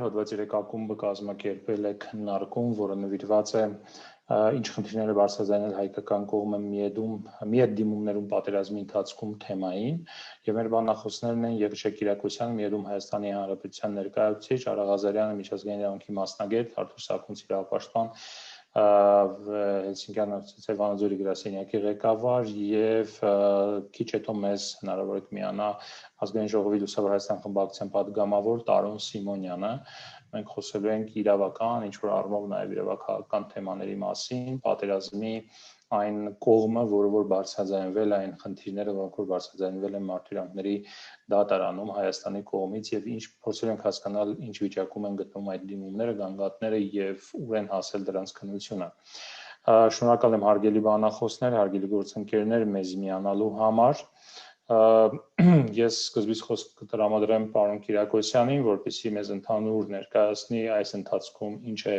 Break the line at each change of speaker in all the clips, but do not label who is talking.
Հոդված 3 ակումբը կազմակերպել է քննարկում, որը նվիրված է ինչ խնդիրներ է բարձրաձայնել հայկական կողմը միետ դիմումներում պատերազմի ընթացքում թեմային, եւ մեր բանախոսներն են Եվշե Կիրակոսյանը, Միեդում Հայաստանի Հանրապետության ներկայացուցիչ, Արա Ղազարյանը, միջազգային իրավունքի մասնագետ, Արթուր Սարգսյանը, իրավապաշտպան, Հելսինկյան Արցախի Վանաձորի գրասենյակի ղեկավար եւ քիչ հետո մեզ հնարավոր է միանա Ազգային ժողովի Լուսավոր Հայաստան խմբակցության պատգամավոր Տարոն Սիմոնյանը։ Մենք խոսելու ենք իրավական, ինչ որ առումով նաեւ իրավական թեմաների մասին, պատերազմի այն կողմը, որը որ բարձրաձայնվել այն խնդիրները, որոնք որ բարձրաձայնվել են մարտիրամների դատարանում Հայաստանի կողմից եւ ինչ փորձել ենք հասկանալ ինչ վիճակում են գտնվում այդ դիմումները, գանգատները եւ ուր են հասել դրանց քննությունը։ Շնորհակալ եմ հարգելի բանախոսներ, հարգելի գործընկերներ մեզ միանալու համար։ Ես սկզբից խոսք կտրամադրեմ պարոն Կիրակոսյանին, որպեսզի մեզ ընդհանուր ներկայացնի այս ընթացքում ինչ է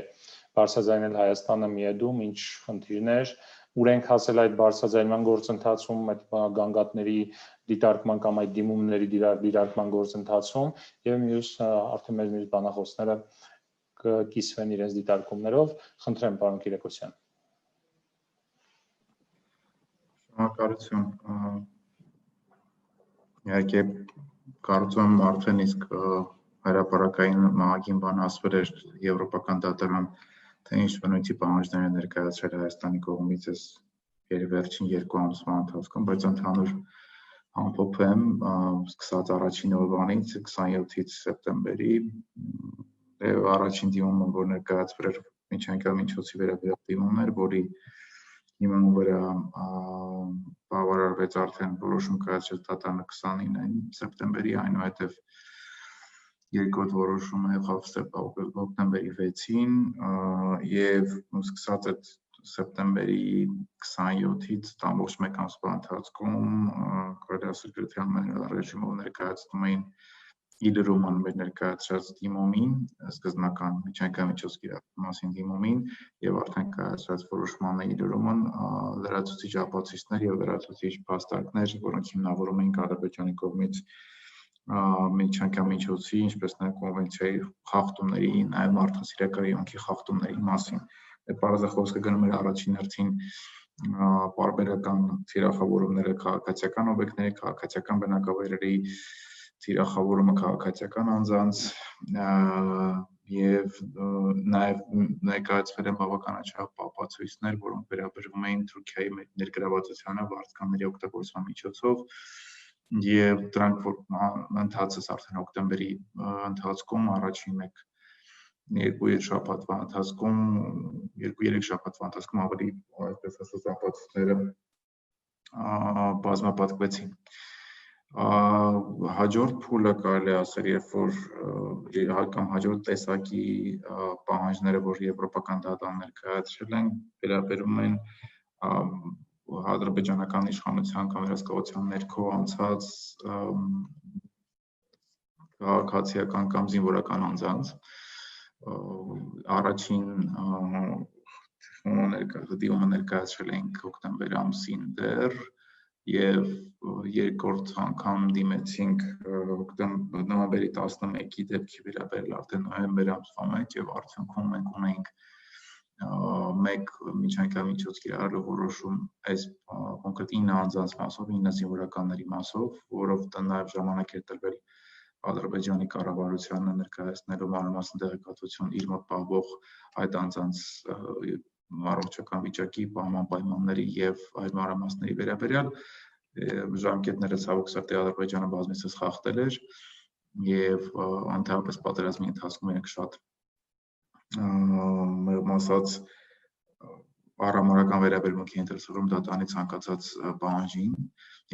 բարձրաձայնել Հայաստանը միեդում, ինչ խնդիրներ, ուր ենք հասել այդ բարձրաձայնման գործընթացում, այդ գանգատների դիտարկման կամ այդ դիմումների դիտարկման գործընթացում եւ մյուս արդեն մեր մյուս բանախոսները կկիսվեն իրենց դիտարկումներով։ Խնդրեմ պարոն Կիրակոսյան։
Շնորհակալություն։ Իհարկե կարծում եմ արդեն իսկ հրապարակային մահագին բան ասվել էր Եվրոպական դատարան, թե ինչ բնույթի պահանջներ են ներկայացրել Հայաստանի կողմից այս վերջին 2 ամսվա ընթացքում, բայց ընդհանուր ամփոփեմ, սկսած առաջին օրվանից 27-ից սեպտեմբերի եւ առաջին դիմումը, որ ներկայացվել էր միջանկյալ վերաբերյալ դիմումներ, որի հիման վրա բավարարվեց արդեն որոշում կայացրել դատարանը 29 սեպտեմբերի, այնուհետև երկրորդ որոշումը եղավ հոկտեմբերի 6-ին եւ սկսած այդ սեպտեմբերի 27-ից ամբողջ մեկ ամսվա ընթացքում կարելի ասել գրեթե ամեն ռեժիմով ներկայացնում էին իլրուման մեր ներկայացրած դիմումին, սկզբնական միջանկյալ մասին դիմումին եւ արդեն կայացրած որոշման իլրուման լրացուցիչ ապացույցներ եւ լրացուցիչ փաստարկներ, որոնք հիմնավորում էին Ադրբեջանի կողմից միջանկյալ ինչպես նաեւ կոնվենցիայի խախտումների, նաեւ մարդասիրական իրավունքի խախտումների մասին։ Այդ բարձր խոսքը գնում էր առաջին հերթին պարբերական թիրախավորումները քաղաքացիական օբյեկտների, քաղաքացիական բնակավայրերի թիրախավորումը քաղաքացիական անձանց եւ նաեւ ներկայացվել են բավականաչափ ապացույցներ, որոնք վերաբերում էին Թուրքիայի ներգրավվածությանը վարձկանների օգտագործման միջոցով եւ դրանք որ ընթացած արդեն հոկտեմբերի ընթացքում առաջին 2-3 շաբաթվա ընթացքում 2-3 շաբաթվա ընթացքում ավելի այսպես ասած ապացույցները բազմապատկվեցին։ Հաջորդ փուլը կարելի ասել, երբ որ կամ հաջորդ տեսակի պահանջները, որ եվրոպական դատարան ներկայացրել են, վերաբերում են ադրբեջանական իշխանության կամ վերահսկողության ներքո անցած քաղաքացիական կամ զինվորական անձանց առաջին դիմումը ներկայացրել ենք հոկտեմբեր ամսին դեռ եւ երկրորդ անգամ դիմեցինք նոյեմբերի 11-ի դեպքի վերաբերյալ արդեն նոյեմբեր ամսվա մեջ եւ արդյունքում մենք ունենք մեկ միջանկյալ որոշում այս կոնկրետ 9 անձանց մասով, 9 զինվորականների մասով, որով նաեւ ժամանակ է տրվել Ադրբեջանի կառավարությանը ներկայացնելու մանրամասն տեղեկատվություն իր մոտ պահվող այդ անձանց առողջական վիճակի պահման պայմանների եւ այլ մանրամասների վերաբերյալ ժամկետները ցավոք սրտի Ադրբեջանը բազմիցս խախտել էր եւ ընդհանրապես պատերազմի ընթացքում ենք շատ մասած առամարական վերաբերմունքի ընտրսրում դատարանի ցանկացած պահանջին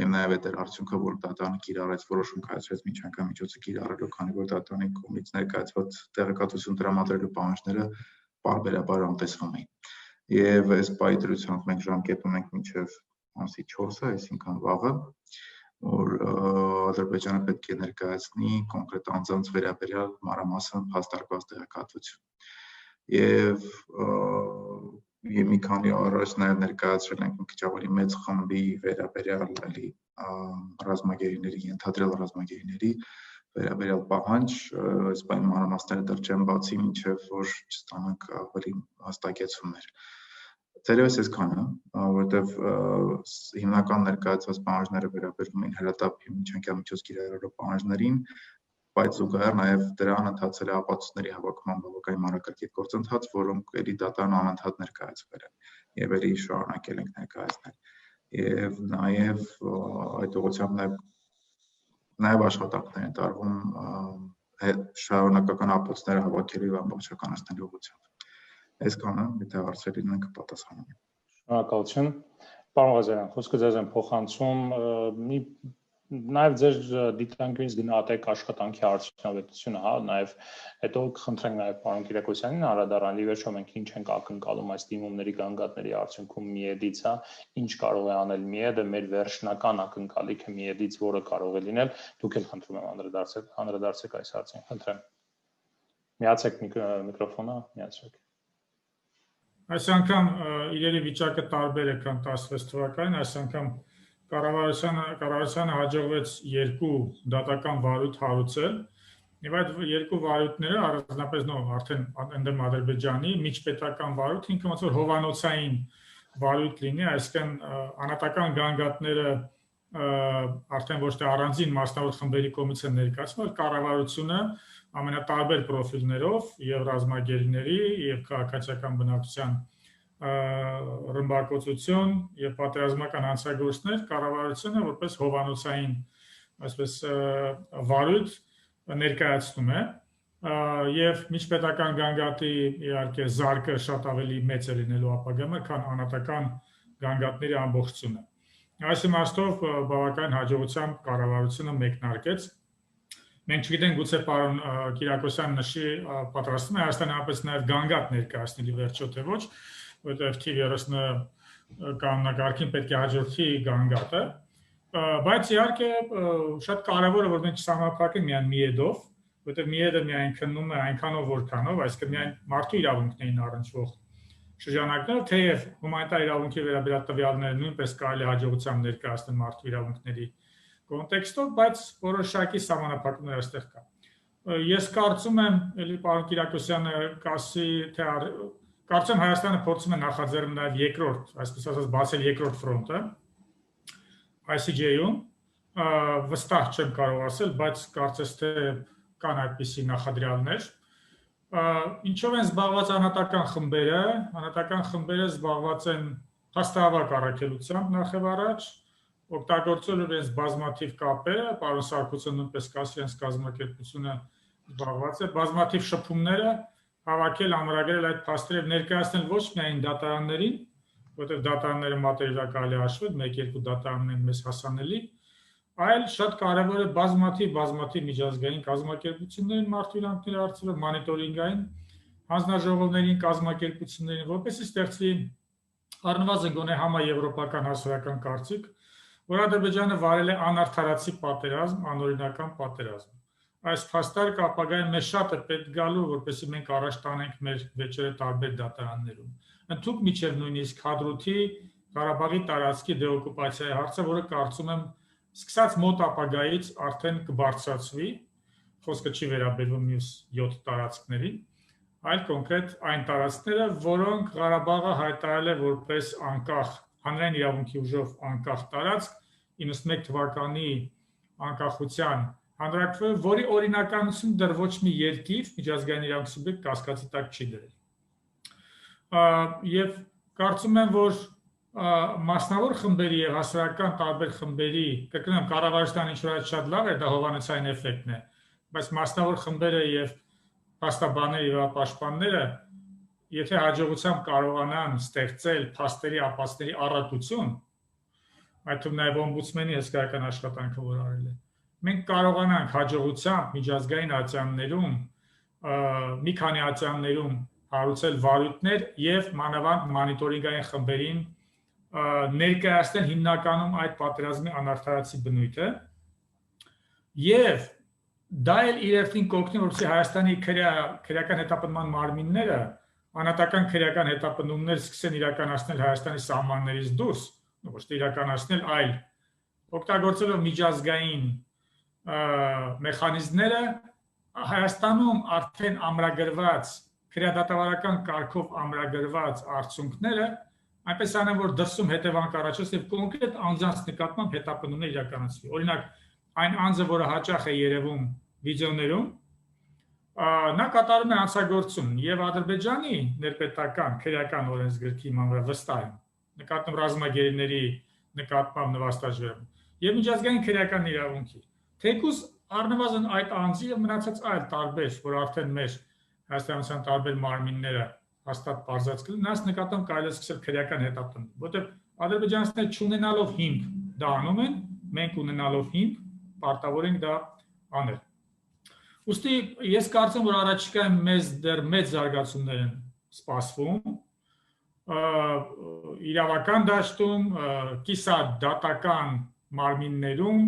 եւ նաեւ այդ արդյունքը որ դատարանը կիրառեց որոշում կայացրեց միջանկյալ կիրառելու, քանի որ դատարանի կողմից ներկայացված տեղեկատվություն տրամադրելու պահանջները պարբերաբար անտեսվում էին։ Եվ այս պայծրությամբ մենք ժամկետ ունենք մինչև ամսի 4-ը, այսինքն վաղը, որ Ադրբեջանը պետք է ներկայացնի կոնկրետ անձանց վերաբերյալ մանրամասն փաստարկված տեղեկատվություն։ Եվ մի քանի օր առաջ նաև ներկայացրել ենք մի քիչ ավելի մեծ խմբի վերաբերյալ ռազմագերիների, ենթադրյալ ռազմագերիների վերաբերյալ պահանջ, այս բանի մանրամասները դեռ չեմ բացի, մինչև որ չստանանք ավելի հստակեցումներ։ Թերևս այսքանը, որովհետև հիմնական ներկայացված պահանջները վերաբերում են հրատապի միջանկյալ միջոց կիրառելու պահանջներին, բայց զուգահեռ նաև դրան ընթացել է ապացույցների հավաքման բավականին մանրակրկիտ գործընթաց, որոնք էլի դատարան անընդհատ ներկայացվել են եւ էլի շարունակել ենք ներկայացնել։ Եվ նաև այդ ուղղությամբ նաև աշխատանքներ են տարվում շարունակական ապացույցները հավաքելու եւ ամբողջականացնելու ուղղությամբ։ Այսքանը, եթե հարցեր լինեն կպատասխանեմ։
Շնորհակալություն։ Պարոն Ղազարյան, խոսքը ձեզ եմ փոխանցում, նաև ձեր դիտանկյունից գնահատեք աշխատանքի արդյունավետությունը, հա, նաև հետո կխնդրենք նաև պարոն Կիրակոսյանին անդրադառնալ, ի վերջո մենք ինչ ենք ակնկալում այս դիմումների գանգատների արդյունքում ՄԻԵԴ-ից, հա, ինչ կարող է անել ՄԻԵԴ-ը, մեր վերջնական ակնկալիքը ՄԻԵԴ-ից որը կարող է լինել, դուք էլ խնդրում եմ անդրադարձեք այս հարցին, խնդրեմ։ Միացեք միկրոֆոնը, միացրեք։
Այս անգամ իրերի վիճակը տարբեր է, քան 16 թվականին, այս անգամ կառավարությանը հաջողվեց երկու դատական վարույթ հարուցել, եւ այդ երկու վարույթները առանձնապես արդեն ընդդեմ Ադրբեջանի միջպետական վարույթ, ինքը ոնց որ հովանոցային վարույթ լինի, այսինքն անհատական գանգատները արդեն ոչ թե առանձին մասնավոր խմբերի կողմից են ներկայացվում, այլ կառավարությունը ամենատարբեր պրոֆիլներով եւ ռազմագերիների եւ քաղաքացիական բնակչության ռմբակոծություն եւ պատերազմական անցագործներ կառավարությունը որպես հովանոցային այսպես վարույթ ներկայացնում է եւ միջպետական գանգատի իհարկե զարկը շատ ավելի մեծ է լինելու ապագայում, քան անհատական գանգատների ամբողջությունը։ Այս իմաստով բավական հաջողությամբ կառավարությունը մեկնարկեց։ Մենք չգիտենք գուցե պարոն Կիրակոսյանը նշի պատրաստվում է Հայաստանի Հանրապետության նաեւ գանգատ ներկայացնելի վերջո թե ոչ, որտեղ թիվ 30 կանոնակարգին պետք է հաջորդի գանգատը, բայց իհարկե շատ կարևոր է որ մենք չսահմանափակենք միայն ՄԻԵԴ-ով, որտեղ ՄԻԵԴ-ը միայն քննում է այնքանով որքանով, այսինքն միայն մարդու իրավունքներին առնչվող շրջանակներով, թեև հումանիտար իրավունքի վերաբերյալ տվյալները նույնպես կարելի է հաջողությամբ ներկայացնել մարդու իրավունքների կոնտեքստով, բայց որոշակի սահմանափակումներ այստեղ կան։ Ես կարծում եմ, էլի պարոն Կիրակոսյանը կասի, թե կարծում եմ Հայաստանը փորձում է նախաձեռնել նաև երկրորդ, այսպես ասած, բացել երկրորդ ֆրոնտը ICJ-ում, վստահ չեմ կարող ասել, բայց կարծես թե կան այդպիսի նախադրյալներ։ Ինչով են զբաղված անհատական խմբերը։ Անհատական խմբերը զբաղված են փաստահավաք առաքելությամբ նախ եւ առաջ, օգտագործելով իրենց բազմաթիվ կապերը, պարոն Սարգսյանը նույնպես կասի, իրենց կազմակերպությունը զբաղված է բազմաթիվ շփումները հավաքել, ամրագրել այդ փաստերը եւ ներկայացնել ոչ միայն դատարաններին, որտեղ դատարանները մատերիալակալի հաշվով 1-2 դատարաններ մեզ հասանելի, այլ շատ կարևոր է բազմաթիվ միջազգային կազմակերպություններին մարդու իրավունքների հարցերով մոնիտորինգային հանձնաժողովներին, կազմակերպություններին, որպեսզի ստեղծվի առնվազն գոնե համաեվրոպական հասարակական կարծիք, որ Ադրբեջանը վարել է անարդարացի պատերազմ, անօրինական պատերազմ։ Այս փաստարկը ապագայում մեզ շատ է պետք գալու, որպեսզի մենք առաջ տանենք մեր վեճերը տարբեր դատարաններում։ Ընդհանուր միջև նույնիսկ Հադրութի Ղարաբաղի տարածքի դեօկուպացիայի հարցը, որը կարծում եմ սկսած մոտ ապագայից արդեն կբարձրացվի, խոսքը չի վերաբերվում մյուս 7 տարածքներին, այլ կոնկրետ այն տարածքները, որոնք Ղարաբաղը հայտարարել է որպես անկախ հանրային իրավունքի ուժով անկախ տարածք 91 թվականի անկախության հանրակրթվելու, որի օրինականություն դեռ ոչ մի երկիր միջազգային իրավունքի սուբյեկտ կասկածի տակ չի դրել։ Եվ կարծում եմ, որ մասնավոր խմբերի եւ հասարակական տարբեր խմբերի, կրկնեմ, կառավարության ինչ-որ շատ լավ է, դա հովանոցային էֆեկտն է, բայց մասնավոր խմբերը եւ փաստաբանները եւ պաշտպանները, եթե հաջողությամբ կարողանան ստեղծել փաստերի ապացների առատություն, այդ թվում նաեւ օմբուդսմենի հսկայական աշխատանքը որ արել է, մենք կարողանանք հաջողությամբ միջազգային ատյաններում, մի քանի ատյաններում հարուցել վարույթներ եւ մանավանդ մոնիտորինգային խմբերին ներկայացնել հիմնականում այդ պատերազմի անարդարացի բնույթը եւ դա էլ իրենին կօգնի, որպեսզի Հայաստանի քրեական հետապնդման մարմինները անհատական քրեական հետապնդումներ սկսեն իրականացնել Հայաստանի սահմաններից դուրս, ոչ թե իրականացնել, այլ օգտագործելով միջազգային մեխանիզմները Հայաստանում արդեն ամրագրված քրեադատավարական կարգով ամրագրված արդյունքները այնպես անեն, որ դրսում հետևանք առաջացնի եւ կոնկրետ անձանց նկատմամբ հետապնդումներ իրականացվի։ Օրինակ, այն անձը, որը հաճախ է երևում վիդեոներում, նա կատարում է անցագործություն եւ Ադրբեջանի ներպետական քրեական օրենսգրքի մանրը վստահ են նկատմամբ ռազմագերիների նկատմամբ նվաստաճում եւ միջազգային քրեական իրավունքի։ Թեկուզ առնվազն այդ անձի եւ մնացած այլ տարբեր, որ արդեն մեր հայաստանյան տարբեր մարմինները հաստատ բարձրաց կլինի, նրանց նկատմամբ կարելի է սկսել քրեական հետապնդում, որտեղ ադրբեջանցիները չունենալով հիմք դա անում են, մենք ունենալով հիմք պարտավոր ենք դա անել։ Ուստի ես կարծում որ առաջիկայում մեզ դեռ մեծ զարգացումներ են սպասվում իրավական դաշտում, կիսադատական մարմիններում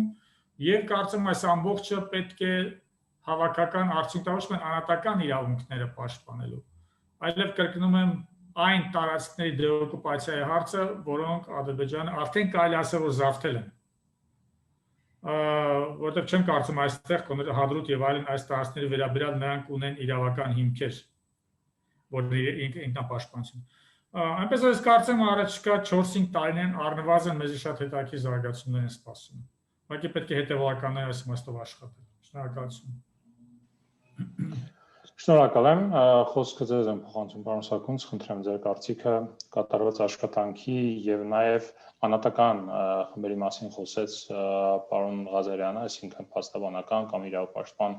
եւ կարծում այս ամբողջը պետք է հավաքական արդյունքավորման անհատական իրավունքները պաշտպանելու։ Այլև կրկնում եմ այն տարածքների դեօկուպացիայի հարցը, որոնք Ադրբեջանը արդեն կարելի ասել որ զավթել են։ Որտեղ չեմ կարծում այստեղ Հադրութ եւ այլն այս տարածքների վերաբերյալ նրանք ունեն իրավական հիմքեր, որ ինքնապաշտպանություն։ Այնպես որ ես կարծում եմ առաջիկա 4-5 տարիներին առնվազն մեզ շատ հետաքրքիր զարգացումներ են սպասում։ Ուղղակի պետք է հետևողականներ այս իմաստով աշխատել։ Շնորհակալություն։
Շնորհակալ եմ, խոսքը ձեզ եմ փոխանցում, պարոն Սարգսյան, խնդրեմ ձեր կարծիքը կատարված աշխատանքի եւ նաեւ անհատական խմբերի մասին խոսեց պարոն Ղազարյանը, այսինքն փաստաբանական կամ իրավապաշտպան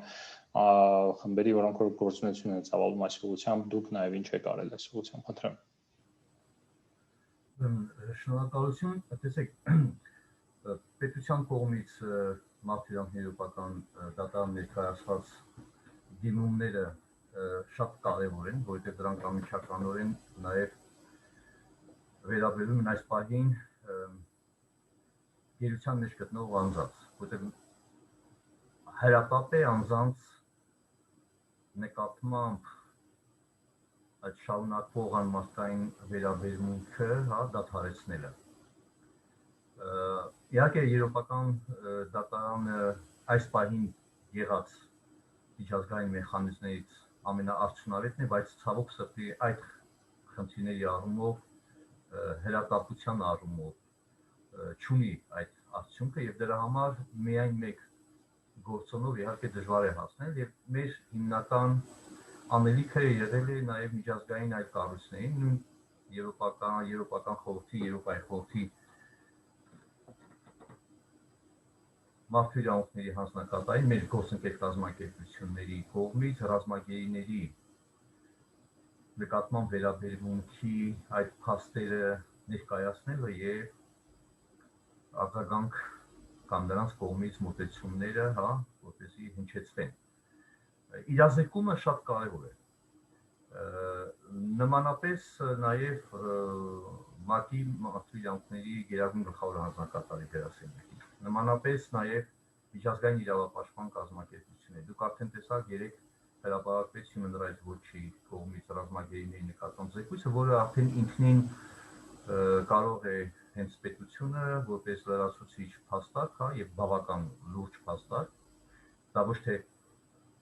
խմբերի, որոնք որ գործունեություն են ծավալում այս ուղղությամբ, դուք նաեւ ինչ եք արել այս ուղղությամբ, խնդրեմ։
Շնորհակալություն, տեսեք, պետության կողմից մարտիրոսների եվրոպական դատարան ներկայացված դիմումները շատ կարևոր են, որովհետև դրանք անմիջականորեն նաև վերաբերում են այս պահին գերության մեջ գտնող անձանց, որովհետև հայրապապ է անձանց նկատմամբ այդ շարունակվող անմարդկային վերաբերմունքը, դադարեցնելը։ Իհարկե եվրոպական դատարանը այս պահին եղած միջազգային մեխանիզմներից ամենաարդյունավետն է, բայց ցավոք սրտի այդ խնդիրների առումով հրատապության առումով չունի այդ արդյունքը եւ դրա համար միայն մեկ գործոնով իհարկե դժվար է հասնել եւ մեր հիմնական անելիքը եղել է նաեւ միջազգային այդ կառույցներին, նույն եվրոպական խորհրդի, Եվրոպայի խորհրդի մարդու իրավունքների հանձնակատարի մեր գործընկեր կազմակերպությունների կողմից ռազմագերիների նկատմամբ վերաբերմունքի այդ փաստերը ներկայացնելը եւ արձագանք կամ նրանց կողմից մոտեցումները, որպեսզի հնչեցվեն։ Իրազեկումը շատ կարևոր է։ Նմանապես նաեւ ՄԱԿ-ի մարդու իրավունքների գերագույն գլխավոր հանձնակատարի դերասենյակի նմանապես նաև միջազգային իրավապաշտպան կազմակերպություններ։ Դուք արդեն տեսաք երեք հրապարակվեց Human Rights Watch-ի կողմից ռազմագերիների նկատմամբ զեկույցը, որը արդեն ինքնին կարող է հենց պետությունը որպես լրացուցիչ փաստարկ, եւ բավական լուրջ փաստարկ, դա ոչ թե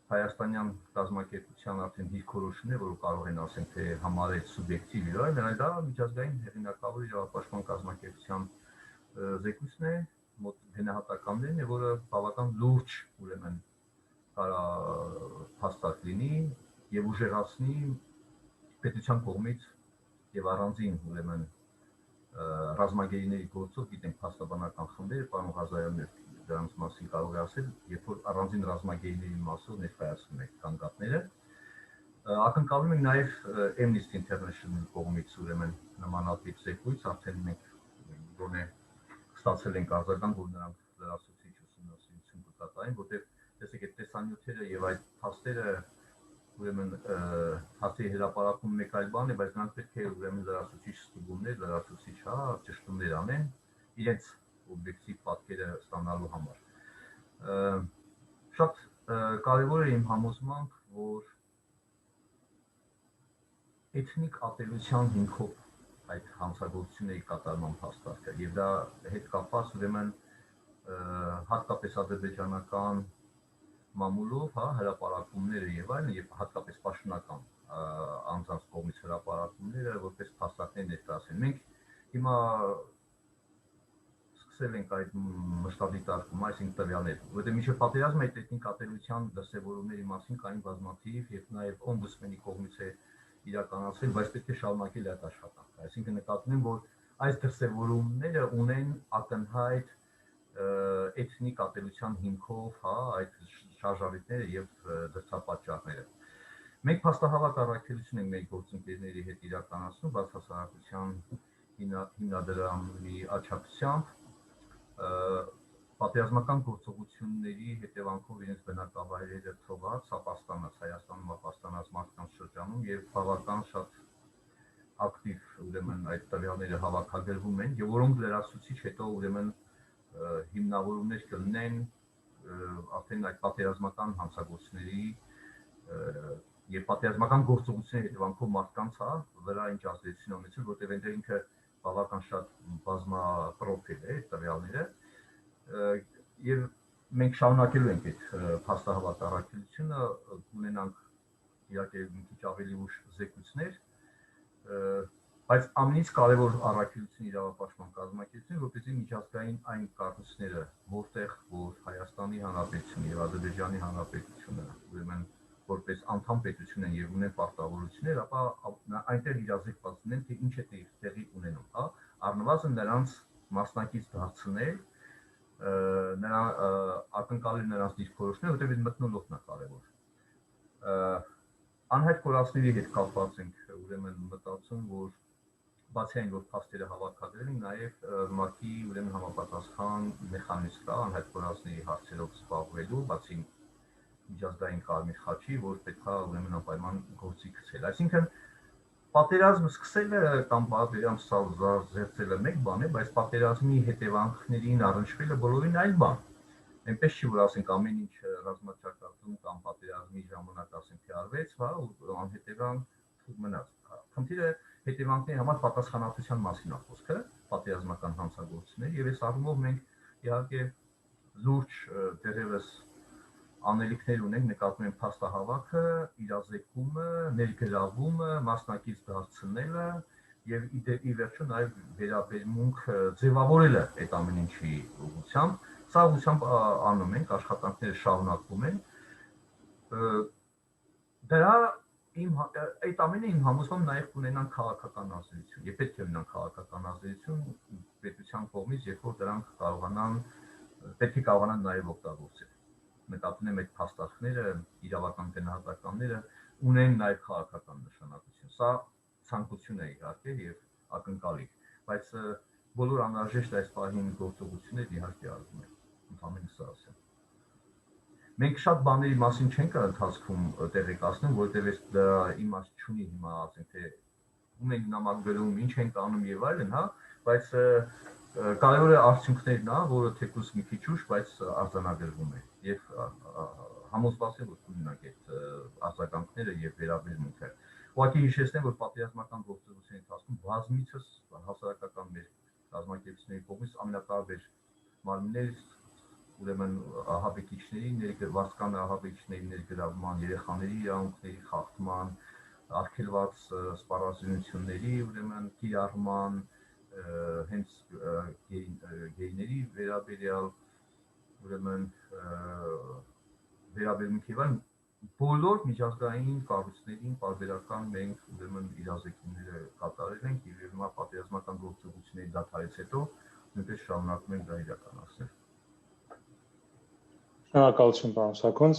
հայաստանյան կազմակերպության արդեն դիրքորոշումն է, որը կարող են ասենք թե համարել սուբյեկտիվ իր, այլ դա միջազգային հեղինակավոր իրավապաշտպան կազմակերպության զեկույցն է, մոտ գնահատականներն է, որը բավական լուրջ ուրեմն կարա փաստարկ լինի եւ ուժեղացնի պետության կողմից եւ առանձին ուրեմն ռազմագերիների գործով գիտենք փաստաբանական խմբերը, պարոն Ղազարյանն դրանց մասին կարող է ասել, երբ որ առանձին ռազմագերիների մասով ներկայացնում եք կանգատները, ակնկալում ենք նաեւ Amnesty International կողմից ուրեմն նմանատիպ զեկույց, արդեն մենք գոնե ստացել ենք արձագանք, որ նրանք լրացուցիչ ուսումնասիրություն կկատարեն, որտեղ տեսեք այդ տեսանյութերը եւ այդ փաստերը ուրեմն հաստի հրապարակում մեկ այլ բան է, բայց նրանք պետք է ուրեմն լրացուցիչ ստուգումներ, լրացուցիչ ճշտումներ անեն իրենց օբյեկտիվ պատկերը ստանալու համար։ Շատ կարևոր է իմ համոզմամբ, որ էթնիկ ատելության հիմքով այդ հանցագործությունների կատարման փաստարկը եւ դա հետ կապված ուրեմն հատկապես ադրբեջանական մամուլով, հա, հրապարակումները եւ այլն, եւ հատկապես պաշտոնական անձանց կողմից հրապարակումները որպես փաստարկներ ներկայացնեն։ Մենք հիմա սկսել ենք այդ մշտադիտարկումը, այսինքն տվյալներ, որտեղ մինչև պատերազմը այդ էթնիկ ատելության դրսևորումների մասին կային բազմաթիվ եւ նաեւ օմբուդսմենի կողմից է իրականացվել, բայց պետք է շարունակել այդ աշխատանքը։ Այսինքն նկատում եմ, որ այս դրսևորումները ունեն ակնհայտ էթնիկ ատելության հիմքով, հա, այդ շարժառիթները եւ դրդապատճառները։ Մենք փաստահավաք առաքելություն ենք մեր գործընկերների հետ իրականացնում բացասարակության հիմնադրամի աջակցությամբ պատերազմական գործողությունների հետևանքով իրենց բնակավայրերը թողած, ապաստանած Հայաստանում ապաստանած մարդկանց շրջանում եւ բավական շատ ակտիվ ուրեմն այդ տվյալները հավաքագրվում են եւ որոնք լրացուցիչ հետո ուրեմն հիմնավորումներ կլինեն արդեն այդ պատերազմական հանցագործների եւ պատերազմական գործողությունների հետևանքով մարդկանց վրա ինչ ազդեցություն ունեցել, որտեղ այնտեղ ինքը բավական շատ բազմապրոֆիլ է տվյալները եւ մենք շարունակելու ենք այդ փաստահավաք առաքելությունը, ունենանք իհարկե մի քիչ ավելի ուշ զեկույցներ, բայց ամենից կարևոր առաքելություն իրավապաշտպան կազմակերպությունը, որպեսզի միջազգային այն կառույցները, որտեղ որ Հայաստանի Հանրապետությունը եւ Ադրբեջանի Հանրապետությունը ուրեմն որպես անդամ պետություն են եւ ունեն պարտավորություններ, ապա այնտեղ իրազեկված լինեն, թե ինչ է տեղի ունենում, հա, առնվազն նրանց մասնակից դարձնել, նրա ակնկալել նրանց դիրքորոշները, որտեղ այդ մթնոլորտն է կարևոր։ Անհայտ կորածների հետ կապված ենք ուրեմն մտածում, որ բացի այն, որ փաստերը հավաքագրել են, նաև ՄԱԿ-ի ուրեմն համապատասխան մեխանիզմ կա անհայտ կորածների հարցերով զբաղվելու, բացի միջազգային Կարմիր խաչի, որ պետք է ուրեմն անպայման գործի գցել։ Այսինքն պատերազմը սկսելը կամ պատերազմ զերծելը մեկ բան է, բայց պատերազմի հետևանքներին առնչվելը բոլորին այլ բան։ Այնպես չի, որ ասենք ամեն ինչ ռազմաճակատում կամ պատերազմի ժամանակ ասենք թե արվեց, հա, ու անհետևանք մնաց։ Խնդիրը հետևանքների համար պատասխանատվության մասին է խոսքը, պատերազմական հանցագործությունների, եւ այս առումով մենք իհարկե լուրջ դերևս անելիքներ ունենք, նկատում ենք փաստահավաքը, իրազեկումը, ներգրավումը, մասնակից դարձնելը եւ ի վերջո նաեւ վերաբերմունք ձևավորելը այդ ամեն ինչի ուղղությամբ, սա ուղղությամբ անում ենք, աշխատանքները շարունակվում են։ Դրա այդ ամենը իմ համոզմամբ նաեւ կունենան քաղաքական ազդեցություն, եւ պետք է ունենան քաղաքական ազդեցություն պետության կողմից, երբ որ դրանք պետք է կարողանան նաեւ օգտագործել։ Նկատում եմ այդ փաստարկները, իրավական գնահատականները ունեն նաև քաղաքական նշանակություն։ Սա ցանկություն է իհարկե եւ ակնկալիք, բայց բոլոր անհրաժեշտ այս պահին գործողությունները իհարկե արվում են։ Ընդհանրապես սա ասեմ։ Մենք շատ բաների մասին չենք ընթացքում տեղեկացնում, որտեղ այս դա իմաստ չունի հիմա ասենք թե ում ենք նամակ գրում, ինչ ենք անում եւ այլն, հա, բայց կարևորը արդյունքներն է, որը թեկուզ մի քիչ ուշ, բայց արձանագրվում է եւ համոզված եմ, որ կունենանք այդ արձագանքները եւ վերաբերմունքը։ Ուղղակի հիշեցնեմ, որ պատերազմական գործողությունների ընթացքում բազմիցս հասարակական մեր կազմակերպությունների կողմից ամենատարբեր մարմիններ, ուրեմն ահաբեկիչների ներգրավման, ահաբեկիչների ներգրավման, երեխաների իրավունքների խախտման, արգելված սպառազինությունների ուրեմն կիրառման, հենց գեյների վերաբերյալ ուրեմն վերաբերմունքի վան բոլոր միջազգային կառույցներին պարբերական մենք ուրեմն իրազեկումները կատարել ենք եւ հիմա պատերազմական գործողությունների դադարից հետո նույնպես շարունակում ենք դա իրականացնել։
Շնորհակալություն, պարոն Սաքունց։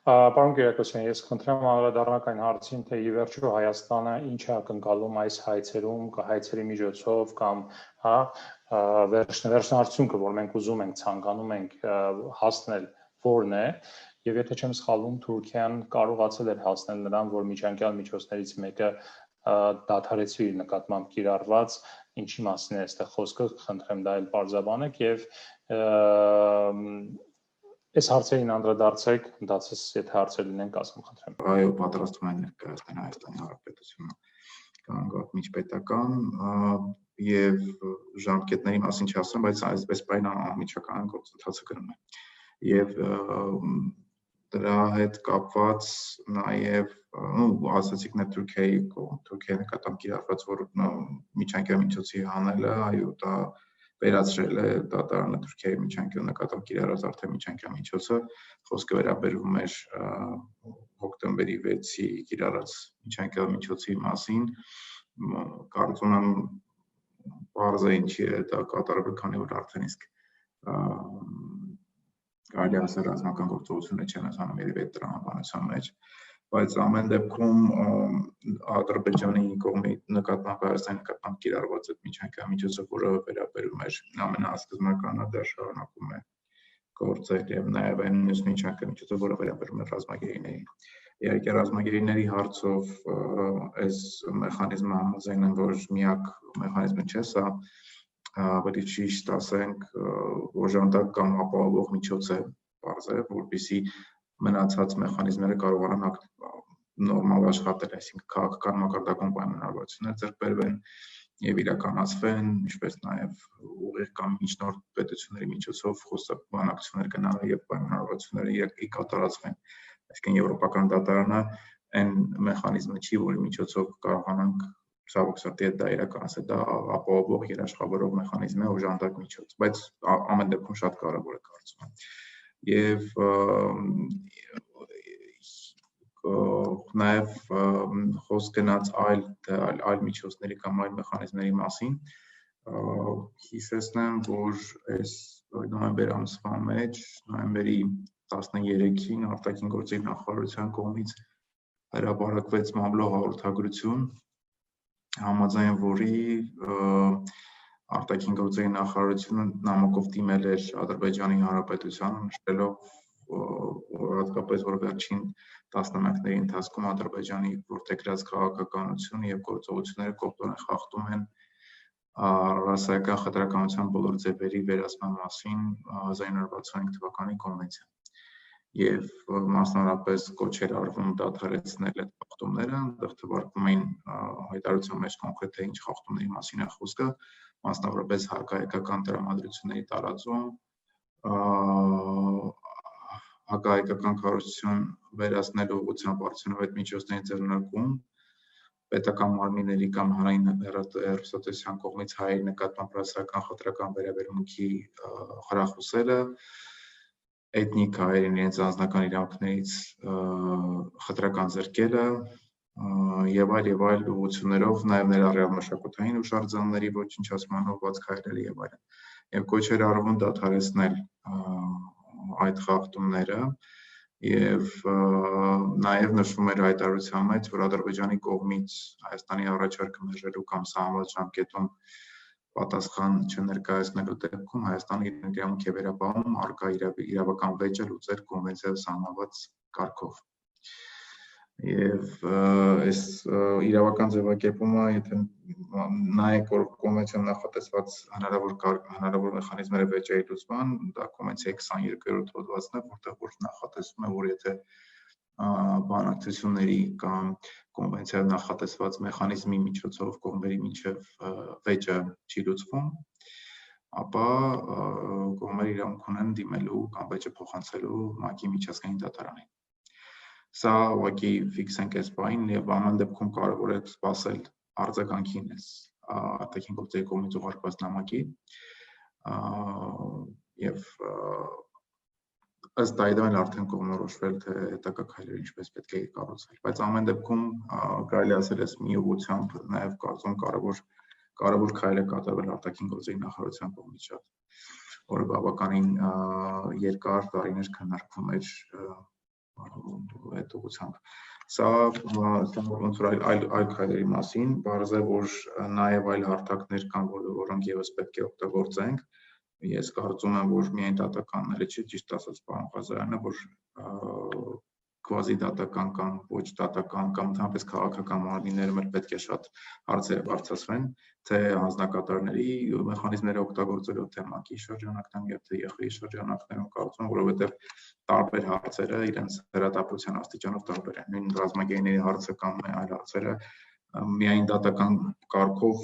Պարոն Կիրակոսյան, ես խնդրեմ անդրադառնալ այն հարցին, թե ի վերջո Հայաստանը ինչ է ակնկալում այս հայցերում, հայցերի միջոցով կամ վերջնարդյունքը, որ մենք ուզում ենք, ցանկանում ենք հասնել, որն է, եւ եթե չեմ սխալվում, Թուրքիան կարողացել էր հասնել նրան, որ միջանկյալ միջոցներից մեկը դադարեցվի իր նկատմամբ կիրառված, ինչի մասին է այստեղ խոսքը, խնդրեմ դա էլ պարզաբանեք եւ այս հարցերին անդրադարձեք, ընդհանրապես եթե հարցեր լինեն, կասեմ, խնդրեմ։
Այո, պատրաստվում են ներկայացնել Հայաստանի Հանրապետությունը կանգնած միջպետական եւ ժամկետների մասին չասեմ, բայց այսպես բայն անմիջական գործընթացը գնում է։ Եվ դրա հետ կապված նաև ասացիք Թուրքիայի նկատմամբ կիրառված որ միջանկյալ միջոցի հանելը, այո, դա վերացրել է դատարանը Թուրքիայի միջանկյալ նկատմամբ կիրառած արդեն միջանկյալ միջոցը, խոսքը վերաբերում էր հոկտեմբերի 6-ի կիրառած միջանկյալ միջոցի մասին, կարծում եմ պարզ է ինչի է դա կատարվել, քանի որ արդեն իսկ կարելի ասել ռազմական գործողություններ չեն ընթանում երևի այդ տրամաբանության մեջ, բայց ամեն դեպքում Ադրբեջանի կողմի նկատմամբ Հայաստանի նկատմամբ կիրառված այդ միջանկյալ միջոցը, որը վերաբերում էր ամենասկզբնականը, դա շարունակում է գործել եւ նաեւ այն մյուս միջանկյալ միջոցը, որը վերաբերում է ռազմագերիներին։ Իհարկե ռազմագերիների հարցով այս մեխանիզմը համաձայն են, որ միակ մեխանիզմը չէ սա, ավելի ճիշտ ասենք, օժանդակ կամ ապահովող միջոց է, պարզ է, որպեսզի մնացած մեխանիզմները կարողանան նորմալ աշխատել, այսինքն քաղաքական մակարդակում պայմանավորվածություններ ձեռք բերվեն եւ իրականացվեն, ինչպես նաեւ ուղիղ կամ միջնորդ պետությունների միջոցով խոսակցություններ գնալը եւ պայմանավորվածությունները կատարածվեն։ Այսինքն եվրոպական դատարանը այն մեխանիզմը չի, որի միջոցով կարողանանք ցավոք սրտի դա իրականացնել, դա ապահովող երաշխավորող մեխանիզմ է, օժանդակ միջոց, բայց ամեն դեպքում շատ կարևոր է կարծում եմ։ Եվ նաև խոսք գնաց այլ միջոցների կամ այլ մեխանիզմների մասին, հիշեցնեմ, որ այս նոյեմբեր ամսվա մեջ, նոյեմբերի 13-ին արտաքին գործերի նախարարության կողմից հրապարակվեց մամլո հաղորդագրություն, համաձայն որի արտաքին գործերի նախարարությունը նամակով դիմել էր Ադրբեջանի Հանրապետությանը, նշելով հատկապես որ վերջին տասնամյակների ընթացքում Ադրբեջանի որդեգրած քաղաքականությունը եւ գործողությունները կողքորեն խախտում են ռասայական խտրականության բոլոր ձևերի վերացման մասին 1965 թվականի կոնվենցիա։ Եվ մասնավորապես կոչեր արվում դադարեցնել այդ խախտումները, այնտեղ թվարկվում էին հայտարարության մեջ կոնկրետ թե ինչ խախտումների մասին է խոսքը, մասնավորապես հակահայկական տրամադրությունների տարածում, հակահայկական քարոզություն վերացնելու ուղղությամբ արդյունավետ միջոցների ձեռնարկում, պետական մարմինների կամ հանրային հեռուստատեսության կողմից հայերի նկատմամբ ռասայական խտրական վերաբերմունքի խրախուսելը, էթնիկ հայերին իրենց անձնական իրավունքներից խտրական զրկելը եւ այլ ուղղություններով, նաեւ ներառյալ մշակութային հուշարձանների ոչնչացման ուղղված քայլերը եւ այլն։ Եվ կոչեր արվում դադարեցնել այդ խախտումները եւ նաեւ նշվում էր հայտարարության մեջ, որ Ադրբեջանի կողմից Հայաստանի առաջարկը մերժելու կամ սահմանված ժամկետում պատասխան չներկայացնելու դեպքում Հայաստանը իր իրավունքի վերապահում առկա իրավական վեճը լուծել կոնվենցիայով սահմանված կարգով։ Եվ այս իրավական ձևակերպումը, եթե նայեք որ կոնվենցիայում նախատեսված հնարավոր մեխանիզմները վեճերի լուծման, դա կոնվենցիայի 22-րդ հոդվածն է, որտեղ որ նախատեսվում է, որ եթե բանակցությունների կամ կոնվենցիայով նախատեսված մեխանիզմի միջոցով կողմերի միջև վեճը չի լուծվում, ապա կողմերը իրավունք ունեն դիմելու կամ վեճը փոխանցելու ՄԱԿ-ի միջազգային դատարանին։ Սա ուղղակի ֆիքսենք այս բանին եւ ամեն դեպքում կարեւոր է սպասել արձագանքին այս արտաքին գործերի կողմից ուղարկված նամակի եւ ըստ այդմ արդեն կողմնորոշվել թե հետագա քայլերը ինչպես պետք է կառուցել, բայց ամեն դեպքում կարելի ասել է մի ուղղությամբ նաեւ կարծում կարևոր քայլ է կատարվել արտաքին գործերի նախարարության կողմից շատ, որը բավականին երկար տարիներ քննարկվում էր այդ ուղղությամբ։ Սա ոնց որ այլ քայլերի մասին, բարձ է որ նաև այլ հարթակներ կան, որոնք եւս պետք է օգտագործենք։ Ես կարծում եմ, որ միայն դատականները չի, ճիշտ ասած պարոն Ղազարյանը, որ կվազի դատական կամ ոչ դատական կամ ընդհանրապես քաղաքական մարմիններում էլ պետք է շատ հարցեր բարձրացվեն, թե անձնակատարների մեխանիզմները օգտագործելու թե ՄԱԿ-ի շրջանակներում եւ թե ԵԽ-ի շրջանակներում կարծում եմ, որովհետեւ տարբեր հարցերը իրենց հրատապության աստիճանով տարբեր են։ Նույն ռազմագերիների հարցը կամ այլ հարցերը միայն դատական կարգով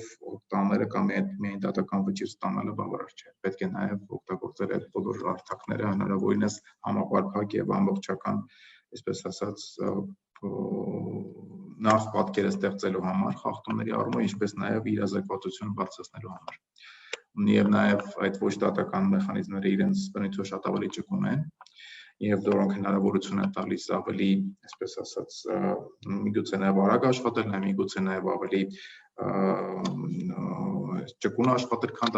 տանելը կամ միայն դատական վճիռ ստանալը բավարար չէ։ Պետք է նաև օգտագործել այդ բոլոր հարթակները հնարավորինս համապարփակ եւ ամբողջական, այսպես ասած, նախ պատկերը ստեղծելու համար խախտումների առումով, ինչպես նաև իրազեկվածություն բարձրացնելու համար։ Եվ նաև այդ ոչ դատական մեխանիզմները իրենց բնույթով շատ ավելի ճկուն են եւ դրանք հնարավորություն են տալիս ավելի, այսպես ասած, միգուցե նաև արագ աշխատել, միգուցե նաև ավելի ճկուն աշխատել, քան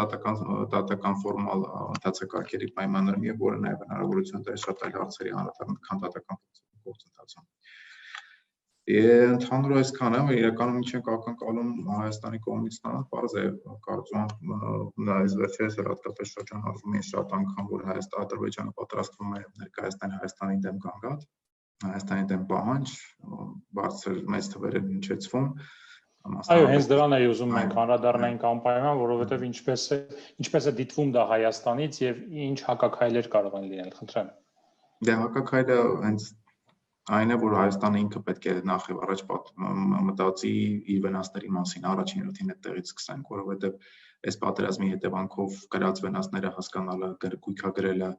դատական ֆորմալ ընթացակարգերի պայմաններում եւ որը նաև հնարավորություն տալիս շատ այլ հարցերի անդրադառնալ, քան դատական գործընթացում։ Ընդհանուր այսքանը իրականում ինչ ենք ակնկալում Հայաստանի կողմից ստանալ, պարզ է, կարծում եմ այս վերջերս հատկապես շրջանառվում են շատ անգամ, որ Ադրբեջանը պատրաստվում է ներկայացնել Հայաստանի դեմ գանգատ, Հայաստանի դեմ պահանջ, բարձր մեծ թվեր են հնչեցվում։
Այո, հենց դրան էի ուզում մենք անդրադառնանք անպայման, որովհետև ինչպես է դիտվում դա Հայաստանից եւ ինչ հակաքայլեր կարող են լինել, խնդրեմ։
Դե հակաքայլը հենց այն է, որ Հայաստանը ինքը պետք է նախ եւ առաջ մտածի իր վնասների մասին, առաջին հերթին այդտեղից սկսենք, որովհետեւ այս պատերազմի հետևանքով կրած վնասները հասկանալը, գույքագրելը,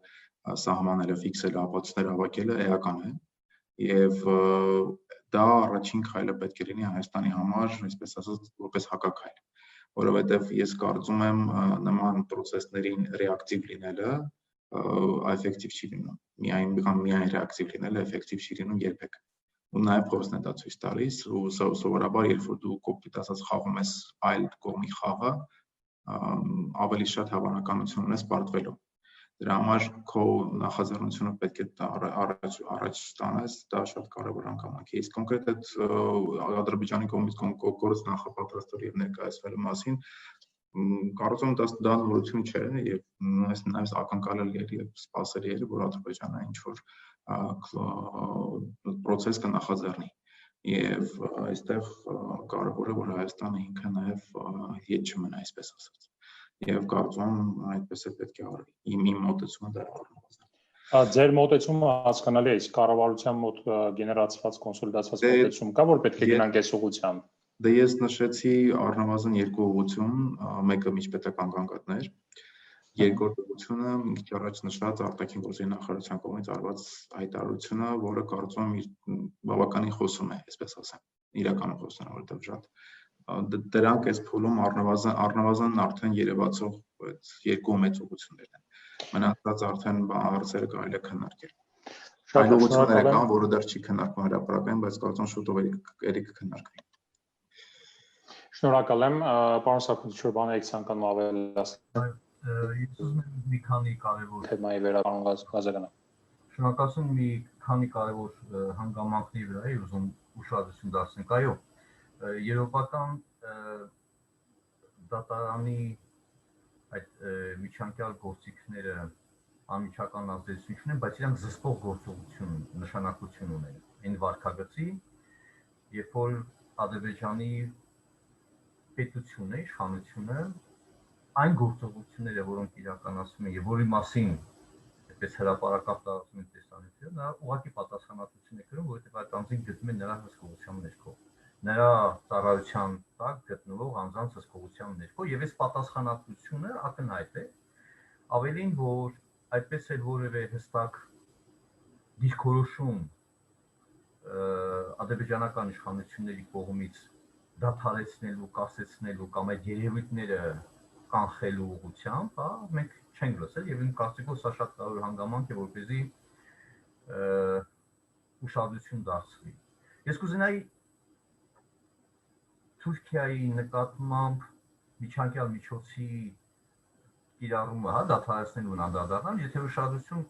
սահմանելը, ֆիքսելը, ապացույցներ հավաքելը էական է եւ դա առաջին քայլը պետք է լինի Հայաստանի համար, այսպես ասած, որպես հակաքայլ, որովհետեւ ես կարծում եմ նման process-ներին ռեակտիվ լինելը effective չի լինում։ Միայն ռեակտիվ լինելը effective չի լինում երբեք։ Ու նաև փորձն է դա ցույց տալիս, ու սովորաբար երբ որ դու կոպիտ ասած խաղում ես այլ կողմի խաղը, ավելի շատ հավանականություն ունես պարտվելու։ Դրա համար քո նախաձեռնությունը պետք է առաջ տանես, դա շատ կարևոր հանգամանք է։ Իսկ կոնկրետ այդ Ադրբեջանի կողմից գործ նախապատրաստել եւ ներկայացվելու մասին կարծում եմ դա նորություն չէ եւ նաեւ ակնկալել եւ սպասելի է, որ Ադրբեջանը ինչ որ process կնախաձեռնի եւ այստեղ կարևոր է որ Հայաստանը ինքը նաեւ հետ չմնա, այսպես ասած եւ կարծում եմ այդպես է պետք է արվի իմ մոտեցումը դա է։
Ձեր մոտեցումը հասկանալի է, իսկ կառավարության մոտ գեներացված կոնսոլիդացված մոտեցում կա, որ պետք է գնանք այս ուղղությամբ։
Դե ես նշեցի առնվազն երկու ուղղություն, մեկը միջպետական գանգատներ, երկրորդ ուղղությունը մի քիչ առաջ նշված արտաքին գործերի նախարարության կողմից արված հայտարարությունը, որը կարծում եմ բավականին խոսում է, այսպես ասեմ, իրականում խոսում է, որտեղ շատ դրանք այս փուլում առնվազն արդեն երևացող այդ երկու մեծ ուղղություններն են։ Մնացած արդեն հարցերը կարելի է քննարկել։ Այլ ուղղություններ կան, որը դեռ չի քննարկվում հրապարակային, բայց կարծում շուտով էլի կքննարկվի։
Շնորհակալ եմ, պարոն Սարգսյան, բան եք ցանկանում ավելացնել։
Ես ուզում եմ մի քանի կարևոր
թեմայի վերաբերյալ Ղազարյանը։
Շնորհակալություն մի քանի կարևոր հանգամանքների վրա եմ ուզում ուշադրություն դարձնենք։ Այո, Եվրոպական դատարանի այդ միջանկյալ գործիքները անմիջական ազդեցություն ունեն, բայց իրանք զսպող գործողություն նշանակություն ունեն։ Այն վարկագծի, երբ որ Ադրբեջանի պետությունը, իշխանությունը այն գործողությունները, որոնք իրականացվում են եւ որի մասին այդպես հրապարակավ տարածում են տեսանյութերը, նա ուղղակի պատասխանատվություն է կրում, որովհետեւ այդ անձին գտնում են նրա հսկողության ներքո, նրա ծառայության տակ գտնվող անձանց հսկողության ներքո, եւ այս պատասխանատվությունը ակնհայտ է, ավելին որ այդպես էլ որևէ հստակ դիրքորոշում ադրբեջանական իշխանությունների կողմից դադարեցնելու, կասեցնելու կամ այդ երևույթները կանխելու ուղղությամբ, հա, մենք չենք լսել եւ իմ կարծիքով սա շատ կարևոր հանգամանք է, որպեսզի ուշադրություն դարձվի։ Ես կուզենայի Թուրքիայի նկատմամբ միջանկյալ միջոցի կիրառումը, հա, դադարեցնելուն անդրադառնալ, եթե ուշադրություն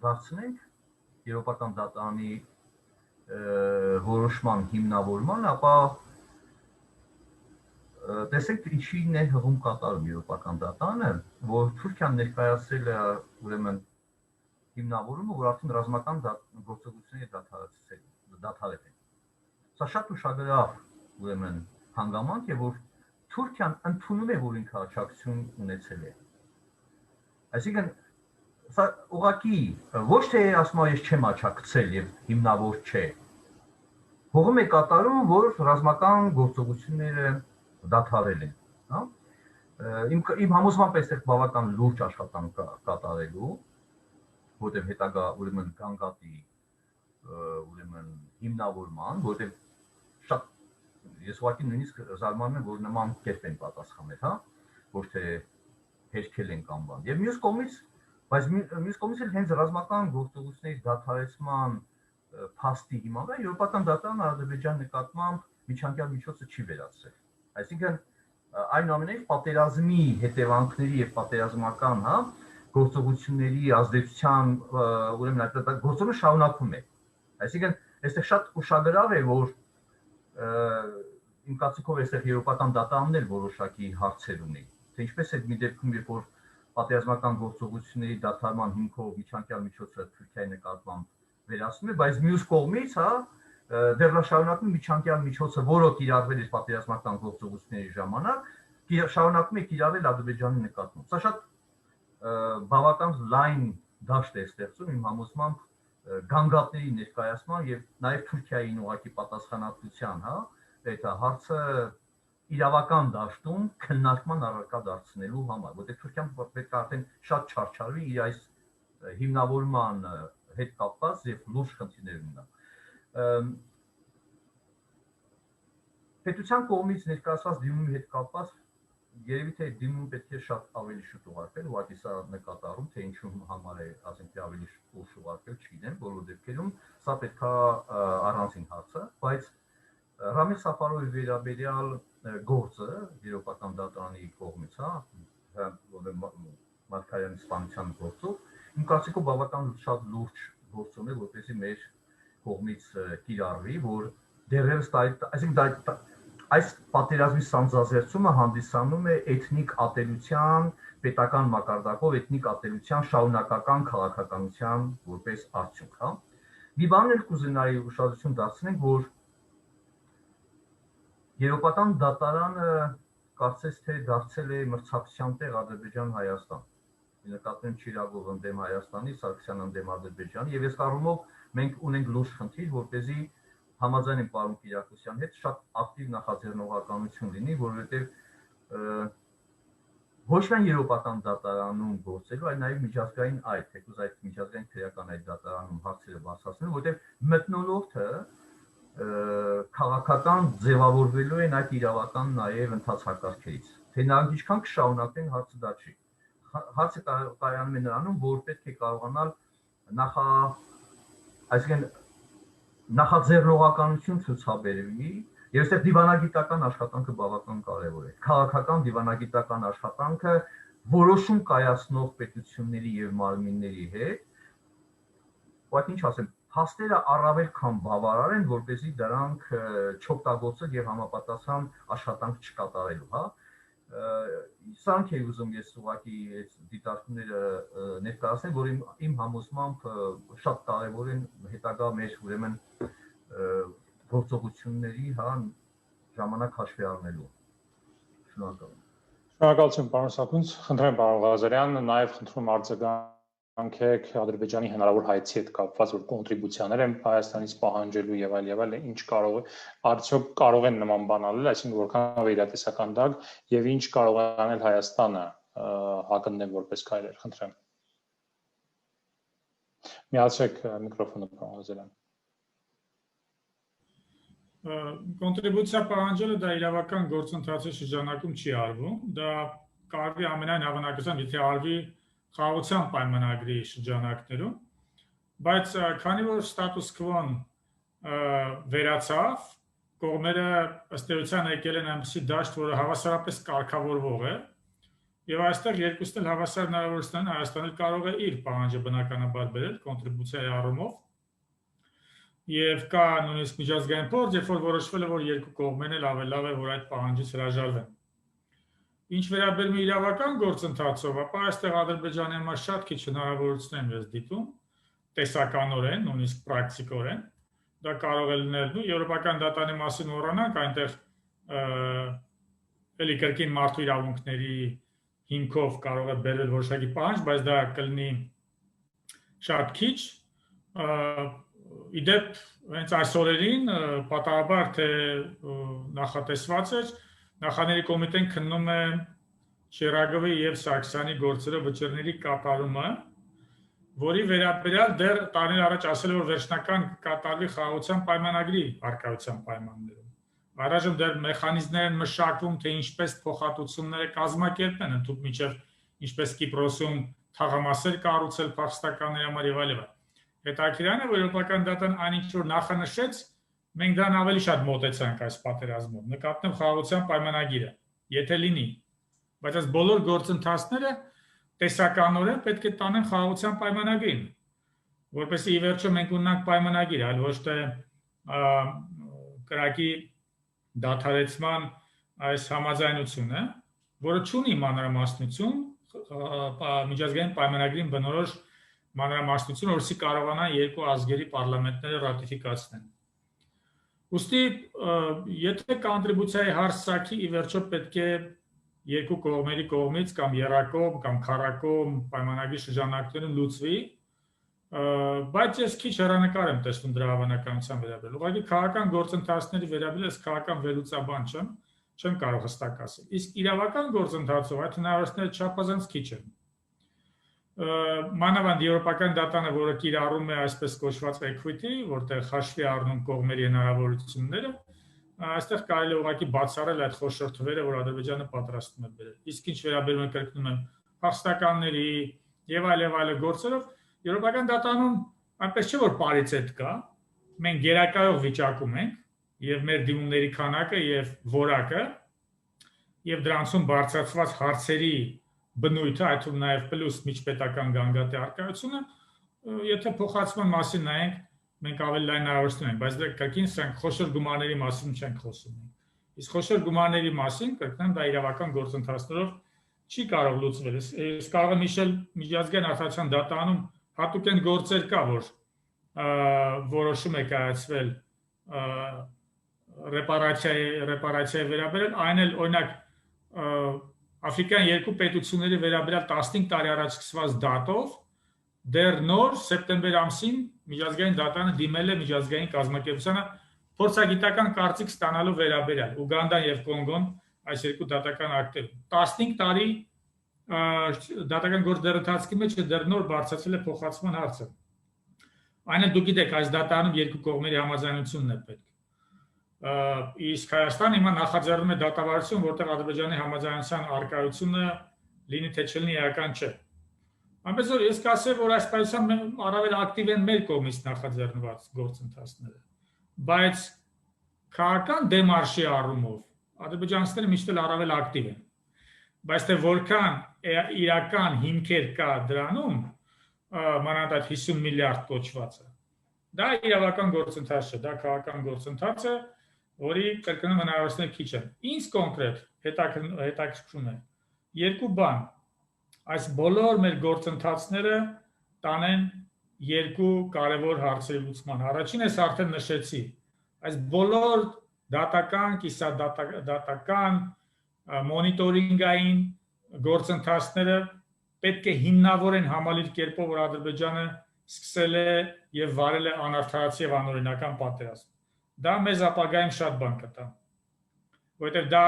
դարձնենք Եվրոպական դատարանի որոշման հիմնավորման, ապա տեսեք ինչին է հղում կատարում Եվրոպական դատարանը, որ Թուրքիան ներկայացրել է ուրեմն հիմնավորումը, որ արդեն ռազմական գործողությունները դադարել են։ Սա շատ ուշագրավ ուրեմն հանգամանք է, որ Թուրքիան ընդունում է, որ ինքը աջակցություն ունեցել է։ Այսինքն սա ուղղակի ոչ թե ասում եմ ես չեմ աջակցել եւ հիմնավոր չէ, փողում է կատարում, որ ռազմական գործողությունները դադարել են, հա։ Իմ համոզմամբ այստեղ բավական լուրջ աշխատանք կատարելու, որտեղ հետագա ուրեմն գանգատի ուրեմն հիմնավորման, որտեղ շատ ես ուղղակի նույնիսկ զարմանում եմ, որ նման կերպ են պատասխանել, հա, ոչ թե հերքել են կամ բան։ Եվ մյուս կողմից, բայց մյուս կողմից էլ հենց ռազմական գործողությունների դադարեցման փաստի հիման վրա եվրոպական դատարանը Ադրբեջանի նկատմամբ միջանկյալ միջոցը չի վերացրել։ Այսինքն այնուամենայնիվ պատերազմի հետևանքների եւ պատերազմական, հա, գործողությունների ազդեցության ուրեմն այդ գործողությունը շարունակվում է։ Այսինքն այստեղ շատ ուշագրավ է, որ իմ կարծիքով այստեղ եվրոպական դատարանն էլ որոշակի հարցեր ունի։ Թե ինչպես է մի դեպքում, երբ որ պատերազմական գործողությունների դադարման հիմքով միջանկյալ միջոցը Թուրքիայի նկատմամբ վերացնում է, բայց մյուս կողմից, հա, դեռ շարունակում միջանկյալ միջոցը, որը կիրառվել է պատերազմական գործողությունների ժամանակ, շարունակում է կիրառվել Ադրբեջանի նկատմամբ։ Սա շատ բավական լայն դաշտ է ստեղծում իմ համոզմամբ գանգատների ներկայացման եւ նաեւ Թուրքիայի ուղղակի պատասխանատվության, հա, այդ հարցը իրավական դաշտում քննարկման առարկա դարձնելու համար, որտեղ Թուրքիան պետք է արդեն շատ չարչարվի իր այս հիմնավորման հետ կապված եւ լուրջ խնդիրներ ունենա։ Պետության կողմից ներկայացված դիմումի հետ կապված երևի թե դիմումը պետք է շատ ավելի շուտ ուղարկել, ուղղակի սա նկատառում, թե ինչու համար է ասենք ավելի շուտ ուղարկել, չգիտեմ, բոլոր դեպքերում սա պետք է առանձին հարց է, բայց Ռամիլ Սաֆարովի վերաբերյալ գործը եվրոպական դատարանի կողմից, հա, Մարգարյանի սպանության գործով, իմ կարծիքով բավական շատ լուրջ գործոն է, որպեսզի մեր կողմից կիրառվի, որ դեռևս այսինքն այս պատերազմի սանձազերծումը հանդիսանում է էթնիկ ատելության, պետական մակարդակով էթնիկ ատելության շարունակական քաղաքականության որպես արդյունք, հա։ Մի բան էլ կուզենայի ուշադրություն դարձնենք, որ եվրոպական դատարանը կարծես թե դարձել է մրցակցության տեղ Ադրբեջան-Հայաստան։ Նկատում եմ Չիրագով ընդդեմ Հայաստանի, Սարգսյան ընդդեմ Ադրբեջանի, եւ այս առումով մենք ունենք լուրջ խնդիր, որպեսզի համաձայն եմ պարոն Կիրակոսյանի հետ շատ ակտիվ նախաձեռնողականություն լինի, որովհետեւ ոչ միայն եվրոպական դատարանում գործելու, այլ նաեւ միջազգային այլ, թեկուզ այդ միջազգային քրեական այդ դատարանում հարցերը բարձրացնելու, որովհետեւ մթնոլորտը քաղաքական ձևավորվելու են այդ իրավական նաեւ ընթացակարգերից։ Թե նրանք ինչքան կշարունակեն, հարցը դա չի։ Հարցը կայանում է նրանում, որ պետք է կարողանալ այսինքն նախաձեռնողականություն ցուցաբերվի, եւ այստեղ դիվանագիտական աշխատանքը բավական կարեւոր է։ Քաղաքական դիվանագիտական աշխատանքը որոշում կայացնող պետությունների եւ մարմինների հետ, բայց ինչ ասեմ, փաստերը առավել քան բավարար են, որպեսզի դրանք չօգտագործել եւ համապատասխան աշխատանք չկատարելու, հա։ Սրանք է ուզում ես ուղղակի այս դիտարկումները ներկայացնել, որ իմ համոզմամբ շատ կարևոր են հետագա մեր ուրեմն գործողությունների, հա, ժամանակ հաշվի առնելու։ Շնորհակալ եմ։
Շնորհակալություն, պարոն Սաքունց, խնդրեմ պարոն Ղազարյան, նաև խնդրում արձագանքեք Ադրբեջանի հնարավոր հայցի հետ կապված, որ կոնտրիբուցիաներ են Հայաստանից պահանջելու եւ այլ, ինչ արդյոք կարող են նման բան անել, այսինքն որքան վերատեսական դակ եւ ինչ կարող է անել Հայաստանը հակընդդեմ որպես քայլեր, խնդրեմ։ Միացրեք միկրոֆոնը, պարոն Ղազարյան։
Կոնտրիբուցիա պահանջելը դա իրավական գործընթացի շրջանակում չի արվում, դա կարելի ամենայն հավանականությամբ, եթե արվի խաղաղության պայմանագրի շրջանակներում, բայց քանի որ ստատուս քվոն վերացավ, կողմերը ըստ էության եկել են այնպիսի դաշտ, որը հավասարապես կարգավորվող է, եւ այստեղ երկուսն էլ հավասար հնարավորություն են, Հայաստանը կարող է իր պահանջը բնականաբար բերել կոնտրիբուցիայի առումով, եւ կա նույնիսկ միջազգային փորձ, երբ որ որոշվել է, որ երկու կողմերն էլ ավելի լավ է, որ այդ պահանջից հրաժարվեն։ Ինչ վերաբերում է իրավական գործընթացով, ապա այստեղ Ադրբեջանի համար շատ քիչ հնարավորություններ են ես դիտում, տեսականորեն, նույնիսկ պրակտիկորեն, դա կարող է լինել, եվրոպական դատարանի մասին մոռանանք, այնտեղ էլի կրկին մարդու իրավունքների հիմքով կարող է բերել որոշակի պահանջ, բայց դա կլինի շատ քիչ, իդեպ հենց այս օրերին պատահաբար թե նախատեսված էր նախաների կոմիտեն քննում է Շիրագովի եւ Սարգսյանի գործերը վճռների կատարումը, որի վերաբերյալ դեռ տարիներ առաջ ասել որ վերջնական կատարվի խաղաղության պայմանագրի արկայության պայմաններում։ Առայժմ դեռ մեխանիզմներ են մշակվում, թե ինչպես փոխհատուցումները կազմակերպեն, ընդհանուր միջև ինչպես Կիպրոսում թաղամասեր կառուցել փախստականների համար եւ այլն։ Հետաքրքրն է, որ եվրոպական դատան այնինչ որ նախանշեց, մենք դրան ավելի շատ մոտեցանք այս պատերազմում։ Նկատեմ խաղաղության պայմանագիրը, եթե լինի, բայց այս բոլոր գործընթացները տեսականորեն պետք է տանեն խաղաղության պայմանագրին, որպեսզի ի վերջո մենք ունենանք պայմանագիր, այլ ոչ թե կրակի դադարեցման այս համաձայնությունը, որը չունի մանրամասնություն, միջազգային պայմանագրին բնորոշ մանրամասնություն, որովհետեւ կարողանան երկու ազգերի պարլամենտները ռատիֆիկացնեն։ Ուստի եթե կոնտրիբուցիայի հարց սարքի ի վերջո պետք է երկու կողմերի կողմից կամ եռակողմ կամ քառակողմ պայմանագրի շրջանակներում լուծվի, բայց ես քիչ հեռանկար եմ տեսնում դրա հավանականության վերաբերյալ։ Ուղղակի քաղաքական գործընթացների վերաբերյալ ես քաղաքական վերլուծաբան չեմ կարող հստակ ասել։ Իսկ իրավական գործընթացով այդ հնարավորությունները չափազանց քիչ են։ Մանավանդ եվրոպական դատանը, որը կիրառում է այսպես կոչված equity, որտեղ հաշվի առնում կողմերի հնարավորությունները, այստեղ կարելի է ուղղակի բացառել այդ խոշոր թվերը, որ Ադրբեջանը պատրաստում է բերել։ Իսկ ինչ վերաբերում է կրկնում եմ փախստականների եւ այլ գործերով, եվրոպական դատանում այնպես չէ որ պարիցետ կա, մենք գերակայող վիճակում ենք եւ մեր դիմումների քանակը եւ որակը եւ դրանցում բարձրացված հարցերի բնույթը, այդ թվում նաև պլյուս միջպետական գանգատի արկայությունը, եթե փոխհատուցման մասին նայենք, մենք ավելի լայն հնարավորություն ենք, բայց դրա կրկին սրանք խոշոր գումարների մասին չենք խոսում։ Իսկ խոշոր գումարների մասին, կրկնեմ, դա իրավական գործընթացներով չի կարող լուծվել։ Ես կարող եմ հիշել միջազգային արտադրության դատարանում հատուկ գործեր կա, որ որոշում է կայացվել ռեպարացիայի վերաբերյալ, այն էլ օրինակ Աֆրիկյան երկու պետությունների վերաբերյալ 15 տարի առաջ սկսված դատով դեռ նոր սեպտեմբեր ամսին միջազգային դատանը դիմել է միջազգային կազմակերպությանը փորձագիտական կարծիք ստանալու վերաբերյալ Ուգանդան եւ Կոնգոն այս երկու դատական ակտերում 15 տարի դատական գործ դեռ ընթացքի մեջ դեռ նոր բարձրացել է փոխհատուցման հարցը։ Այն էլ դուք գիտեք այս դատարանում երկու կողմերի համաձայնությունն է պետք։ Իսկ Հայաստանը հիմա նախաձեռնում է դատավարություն, որտեղ Ադրբեջանի համաձայնության արկայությունը լինի թե չլինի էական չէ։ Այնպես որ ես կասեմ, որ այս պայմանությամբ առավել ակտիվ են մեր կողմից նախաձեռնված գործընթացները, բայց քաղաքական դեմարշի առումով ադրբեջանցիները միշտ էլ առավել ակտիվ են։ Բայց թե որքան իրական հիմքեր կա դրանում, մանավանդ այդ 50 միլիարդ կոչվածը, դա իրավական գործընթաց չէ, դա քաղաքական գործընթաց է, որի կրկնում հնարավորությունները քիչ են։ Ինչ կոնկրետ հետաքրքրում է երկու բան, այս բոլոր մեր գործընթացները տանեն երկու կարևոր հարցերի լուծման։ Առաջինը ես արդեն նշեցի, այս բոլոր դատական, կիսադատական, մոնիտորինգային գործընթացները պետք է հիմնավորեն համալիր կերպով, որ Ադրբեջանը սկսել է եւ վարել է անարդարացի եւ անօրինական պատերազմ։ Դա մեզ ապագայում շատ բան կտա, որովհետեւ դա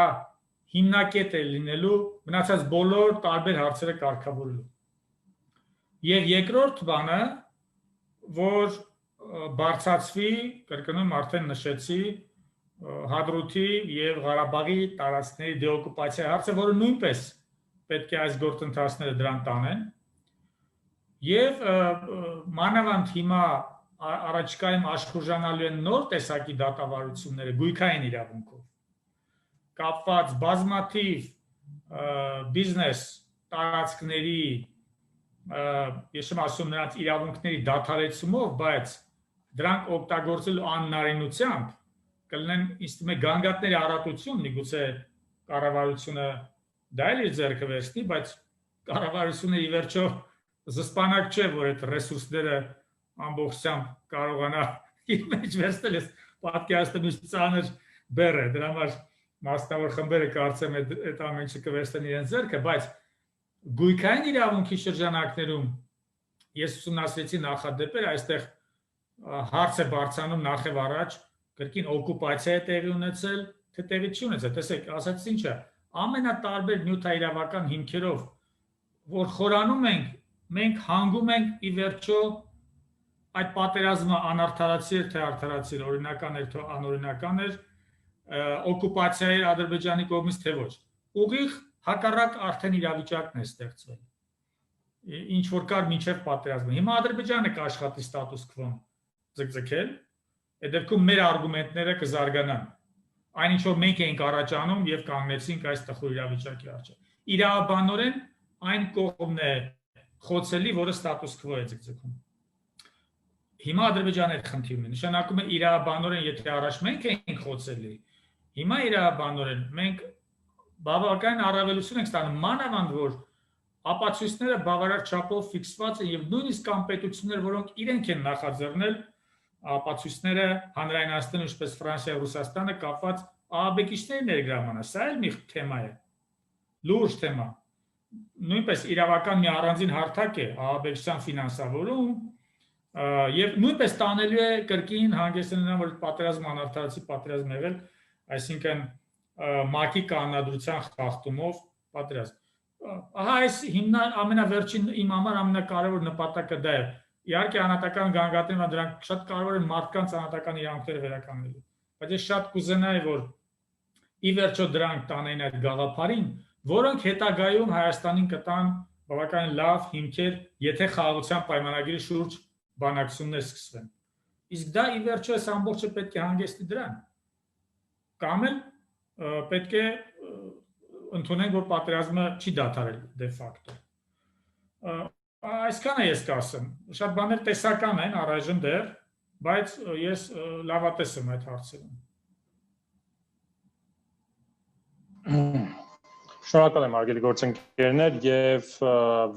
հիմնակետ է լինելու մնացած բոլոր տարբեր հարցերը կարգավորելու։ Եվ երկրորդ բանը, որ բարձրացվի, կրկնում արդեն նշեցի, Հադրութի եւ Ղարաբաղի տարածքների դեօկուպացիայի հարցը, որը նույնպես պետք է այս գործընթացները դրան տանեն։ Եվ մանավանդ հիմա առաջիկայում աշխուժանալու են նոր տեսակի դատավարությունները գույքային իրավունքով, կապված բազմաթիվ բիզնես տարածքների, ես չեմ ասում նրանց իրավունքների դադարեցումով, բայց դրանք օգտագործելու անհնարինությամբ կլինեն ինձ գանգատների առատություն, միգուցե կառավարությունը դա էլ իր ձեռքը վերցնի, բայց կառավարությունը ի վերջո զսպանակ չէ, որ այդ ռեսուրսները ամբողջությամբ կարողանա իր մեջ վերցնել, ես պատկերացնում եմ ծանր բեռ է, դրա համար մասնավոր խմբերը կարծեմ այդ ամեն ինչը կվերցնեն իրենց ձեռքը, բայց գույքային իրավունքի շրջանակներում ես ուսումնասիրեցի նախադեպեր, այստեղ հարց է բարձրանում նախ եւ առաջ կրկին օկուպացիա է տեղի ունեցել, թե տեղի չի ունեցել։ Տեսեք, ասած ինչը, ամենատարբեր նյութայրավական հիմքերով, որ խորանում ենք, մենք հանգում ենք ի վերջո այդ պատերազմը անարդարացի էր, թե արդարացի էր, օրինական էր, թե անօրինական էր, օկուպացիա էր Ադրբեջանի կողմից, թե ոչ։ Ուղիղ հակառակ արդեն իրավիճակն է ստեղծվել։ Ինչ որ կար մինչև պատերազմը։ Հիմա Ադրբեջանը կաշխատի ստատուս քվոն ձգձգել, այդ դեպքում մեր արգումենտները կզարգանան։ Այնինչ որ մենք էինք առաջանում եւ կանգնեցինք այս տխուր իրավիճակի առջեւ։ Իրավաբանորեն այն կողմն է խոցելի, որը ստատուս քվո է ձգձգում։ Հիմա Ադրբեջանը այդ խնդիրն է։ Նշանակում է իրավաբանորեն, եթե առաջ մենք էինք խոցելի, հիմա իրավաբանորեն մենք բավական առավելություն ենք ստանում, մանավանդ որ ապացույցները բավարար չափով ֆիքսված են եւ նույնիսկ կան պետություններ, որոնք իրենք են նախաձեռնել ապացույցները հանրայնացնել, ինչպես Ֆրանսիա եւ Ռուսաստանը կապված ահաբեկիչների ներգրավմանը։ Սա էլ մի թեմա է, լուրջ թեմա։ Նույնպես իրավական մի առանձին հարթակ է ահաբեկչության ֆինանսավորում եւ նույնպես տանելու է կրկին հանգեցնելու որ պատերազմ անարդարացի պատերազմ եղել, այսինքն ՄԱԿ-ի կանոնադրության խախտումով պատերազմ։ Ահա այս ամենավերջին իմ համար ամենակարևոր նպատակը դա է։ Իհարկե անհատական գանգատներն դրանք շատ կարևոր են մարդկանց անհատական իրավունքները վերականգնելու։ Բայց ես շատ կուզենայի, որ ի վերջո դրանք տանեն այդ գաղափարին, որոնք հետագայում Հայաստանին կտան բավական լավ հիմքեր, եթե խաղաղության պայմանագրի շուրջ բանակցություններ սկսվեն։ Իսկ դա ի վերջո այս ամբողջը պետք է հանգեցնի դրան։ Կամ էլ պետք է ընդունենք, որ պատերազմը չի դադարել դե ֆակտո։ Այսքանը ես կասեմ։ Շատ բաներ տեսական են առայժմ դեռ, բայց ես լավատես եմ այդ հարցերում։
Շնորհակալ եմ հարգելի գործընկերներ եւ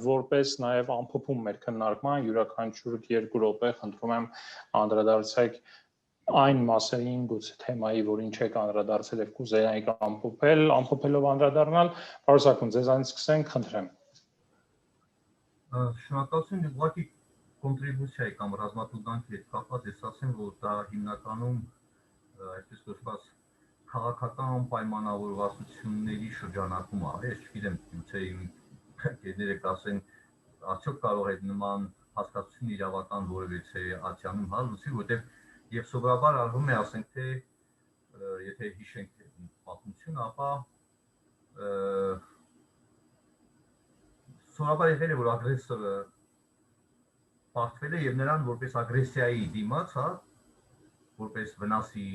որպես նաեւ ամփոփում մեր քննարկման յուրաքանչյուր 2 րոպե խնդրում եմ անդրադարձեք այն մասերին գուցե թեմայի, որին չեք անդրադարձել եւ կուզեիք ամփոփելով անդրադառնալ, Պարուսակուն, ձեզանից սկսենք, խնդրեմ։
Շնորհակալություն, ուղղակի կոնտրիբուցիայի կամ ռազմատուգանքի հետ կապված ես ասեմ, որ դա հիմնականում այսպես կոչված քաղաքական պայմանավորվածությունների շրջանակում է, ես չգիտեմ, գուցե գերները կասեն, արդյոք կարող է նման հասկացություն իրավական որևիցե ատյանում լուծի, որտեղ եւ սովորաբար արվում է, ասենք թե եթե հիշենք պատմությունը, ապա սովորաբար եղել է, որ ագրեսորը պարտվել է եւ նրան որպես ագրեսիայի դիմաց, որպես վնասի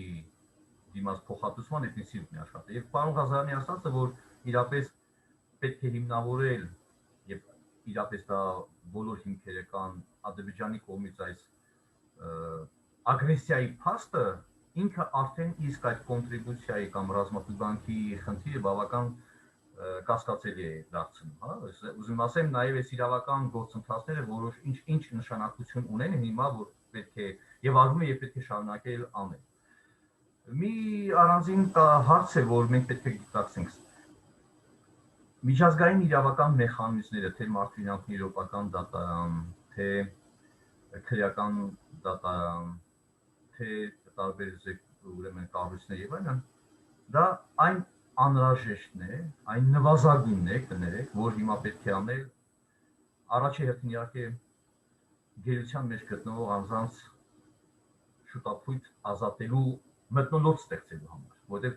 դիմաց փոխհատուցման էթնիսիզմն է աշխատել։ Եվ պարոն Ղազարյանի ասածը, որ իրապես պետք է հիմնավորել եւ իրապես դա բոլոր հիմքերը կան Ադրբեջանի կողմից այս ագրեսիայի փաստը ինքը արդեն իսկ այդ կոնտրիբուցիայի կամ ռազմատուգանքի խնդիրը բավական կասկածելի է դարձնում, Ուզում ասեմ նաեւ այս իրավական գործընթացները որոշ ինչ նշանակություն ունեն հիմա, որ պետք է եւ արվում է եւ պետք է շարունակել անել։ Մի առանձին հարց է, որ մենք պետք է գիտակցենք։ Միջազգային իրավական մեխանիզմները, թե մարդու իրավունքների եվրոպական դատարան, թե քրեական դատարան, թե տարբեր ուրեմն կառույցներ եւ այլն, դա այն անհրաժեշտն է, այն նվազագույնն է, կներեք, որ հիմա պետք է անել առաջի հերթին իհարկե գերության մեջ գտնվող անձանց շուտապույտ ազատելու մթնոլորտ ստեղծելու համար, որտեղ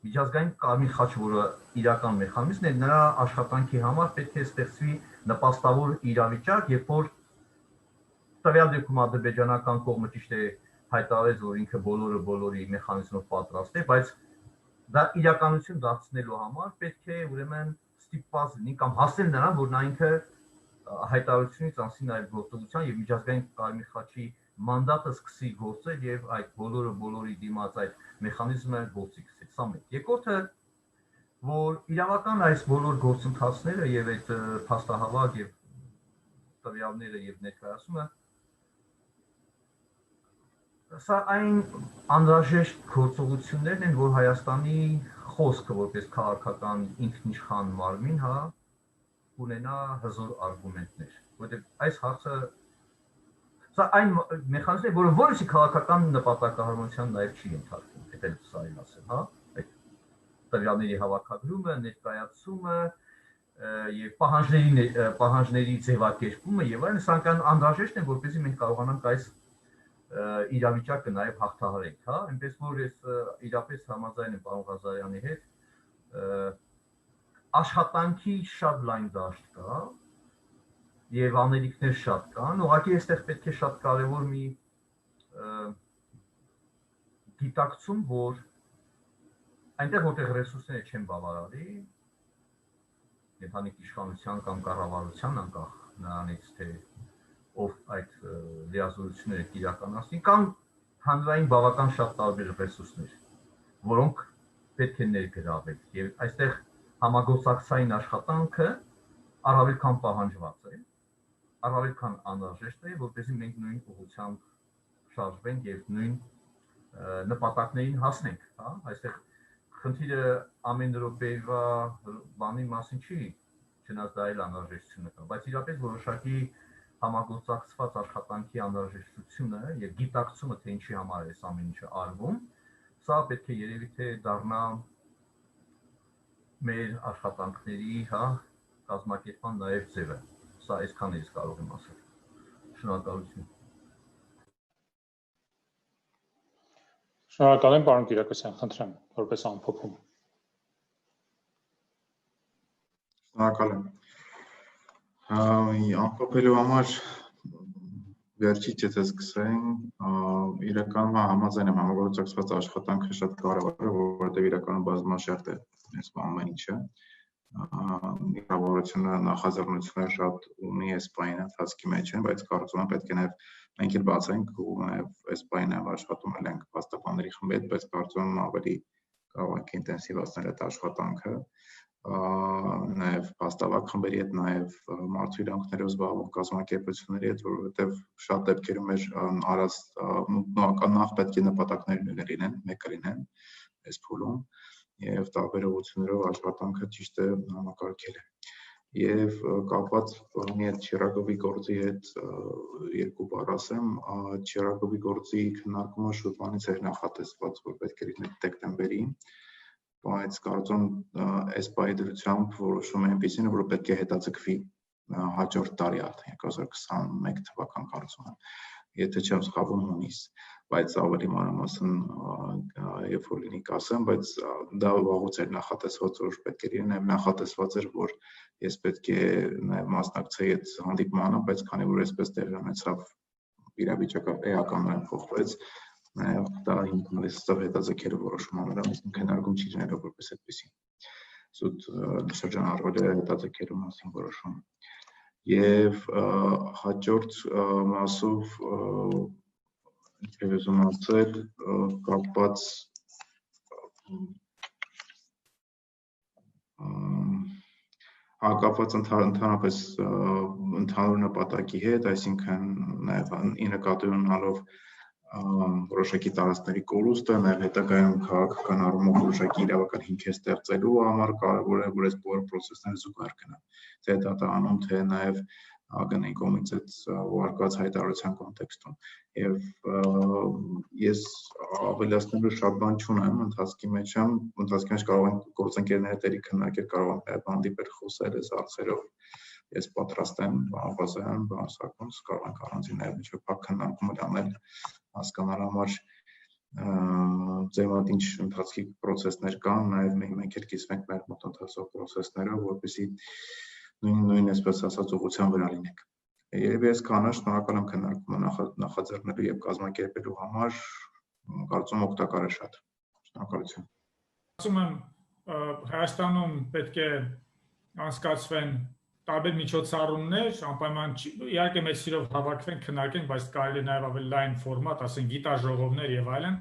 միջազգային կարմիր խաչը, որը իրական մեխանիզմ է, նրա աշխատանքի համար պետք է ստեղծվի նպաստավոր իրավիճակ, երբ որ տվյալ դեպքում ադրբեջանական կողմը ճիշտ է հայտարարեց, որ ինքը բոլորի մեխանիզմով պատրաստ է, բայց դա իրականություն դարձնելու համար պետք է ուրեմն ստիպված լինի կամ հասնել նրան, որ նա ինքը հայտարարությունից անցի նաև գործողության եւ միջազգային կարմիր խաչի մանդատը սկսի գործել եւ այդ բոլորի դիմաց այդ մեխանիզմը գործի սկսի։ Սա մեկ։ Երկրորդը, որ իրավական այս բոլոր գործընթացները եւ այդ փաստահավաք եւ տվյալները եւ ներկայացումը սա այն անհրաժեշտ գործողություններն են, որ Հայաստանի խոսքը որպես քաղաքական ինքնիշխան մարմին, ունենա հզոր արգումենտներ, որտեղ այս հարցը Սա այն մեխանիզմն է, որը որոշի քաղաքական նպատակահարմոնության նաև չի ենթարկվում, եթե սա ասեմ, հա, այդ տվյալների հավաքագրումը, ներկայացումը եւ պահանջների ձևակերպումը եւ այլն, սրանք անհրաժեշտ են, որպեսզի մենք կարողանանք այս իրավիճակը նաև հաղթահարենք, հա, այնպես որ ես իրապես համաձայն եմ պարոն Ղազարյանի հետ, աշխատանքի շատ լայն դաշտ կա եւ անելիքներ շատ կան, ուղղակի այստեղ պետք է շատ կարեւոր մի գիտակցում, որ այնտեղ որտեղ ռեսուրսները չեն բավարարի, ենթանիք իշխանության կամ կառավարության անկախ նրանից թե ով այդ լիազորությունները իրականացնի, կամ հանրային բավական շատ տարբեր ռեսուրսներ, որոնք պետք է ներգրավել եւ այստեղ համագործակցային աշխատանքը առավել քան պահանջված է, առավել քան անհրաժեշտ է, որպեսզի մենք նույն ուղղությամբ շարժվենք եւ նույն նպատակներին հասնենք, հա, այստեղ խնդիրը ամեն րոպեվա բանի մասին չի, չնայած դա էլ անհրաժեշտություն կա, բայց իրապես որոշակի համագործակցված աշխատանքի անհրաժեշտությունը եւ գիտակցումը, թե ինչի համար է այս ամեն ինչը արվում, սա պետք է երևի թե դառնա մեր աշխատանքների, հա, կազմակերպման նաեւ ձևը։ Սա այսքան է ես կարող եմ ասել։ Շնորհակալություն։
Շնորհակալ եմ, պարոն Կիրակոսյան, խնդրեմ, որպես ամփոփում։
Շնորհակալ եմ։ Ամփոփելու համար վերջից եթե սկսենք, իրականում համաձայն եմ համագործակցված աշխատանքը շատ կարևոր է, որովհետև իրականում բազմաշերտ է այս ամեն ինչը։ Իրավարությունը նախաձեռնությունները շատ ունի այս պահին ընթացքի մեջ են, բայց կարծում եմ պետք է նաև մենք էլ բացենք ու նաև այս պահին նաև աշխատում ենք փաստաբանների խմբի հետ, բայց կարծում եմ ավելի կարող ենք ինտենսիվացնել այդ աշխատանքը, նաև փաստավակ խմբերի հետ, նաև մարդու իրավունքներով զբաղվող կազմակերպությունների հետ, որովհետև շատ դեպքերում արած նախ պետք է նպատակներն լինեն, մեկը լինեն այս փուլում եւ տարբերություններով աշխատանքը ճիշտ է համակարգել է։ Եվ կապված բանի այդ Չիրագովի գործի հետ երկու բառ ասեմ, Չիրագովի գործի քննարկումը շուտ բանից էր նախատեսված, որ պետք է լինի դեկտեմբերին, բայց կարծում այս պայդրությամբ որոշում է այնպեսին, որ պետք է հետաձգվի հաջորդ տարի արդեն 2021 թվական կարծում եմ, եթե չեմ սխալվում հունիս, բայց ավելի մանրամասն երբ որ լինի կասեմ, բայց դա վաղուց էր նախատեսված, որ պետք է լինի, նախատեսված էր, որ ես պետք է նաև մասնակցեի այդ հանդիպմանը, բայց քանի որ այսպես տեղի ունեցավ իրավիճակը էականորեն փոխվեց, նաև դա ինքնալիստով հետաձգելու որոշում ամենից քննարկում չի լինելով որպես այդպեսին։ Սուտ շրջանառվել է հետաձգելու մասին որոշում։ Եվ հաջորդ մասով ես ուզում ասել կապված կապված ընդհանրապես ընդհանուր նպատակի հետ, այսինքն նաև ի նկատի ունենալով որոշակի տարածքների կորուստը, նաև հետագայում քաղաքական առումով որոշակի իրավական հիմքեր ստեղծելու համար կարևոր է, որ այս բոլոր process-ները զուգահեռ գնան, թե դատարանում, թե նաև ԱԳՆ-ի կողմից այդ ուղարկված հայտարարության կոնտեքստում։ Եվ ես ավելացնելու շատ բան չունեմ, ընթացքի մեջ կարող ենք գործընկերների հետ քննարկել, կարող ենք նաև հանդիպել, խոսել այս հարցերով։ Ես պատրաստ եմ, պարոն Ղազարյան, պարոն Սարգոս, կարող ենք առանձին նաև ինչ-որ փակ քննարկում անել, հասկանալ համար ձեւად ինչ ընթացքի process-ներ կան, նաև մենք էլ կիսվենք մեր մոտ ընթացող process-ներով, որպեսզի նույն այսպես ասած ուղղության վրա լինենք։ Երևի այսքանը, շնորհակալ եմ քննարկումը նախաձեռնելու եւ կազմակերպելու համար, կարծում օգտակար է շատ։ Շնորհակալություն։
Ասում եմ, Հայաստանում պետք է անցկացվեն տարբեր միջոցառումներ, անպայման իհարկե մեծ սիրով հավաքվենք, քննարկենք, բայց կարելի է նաև ավելի լայն ֆորմատ, ասենք գիտաժողովներ եւ այլն,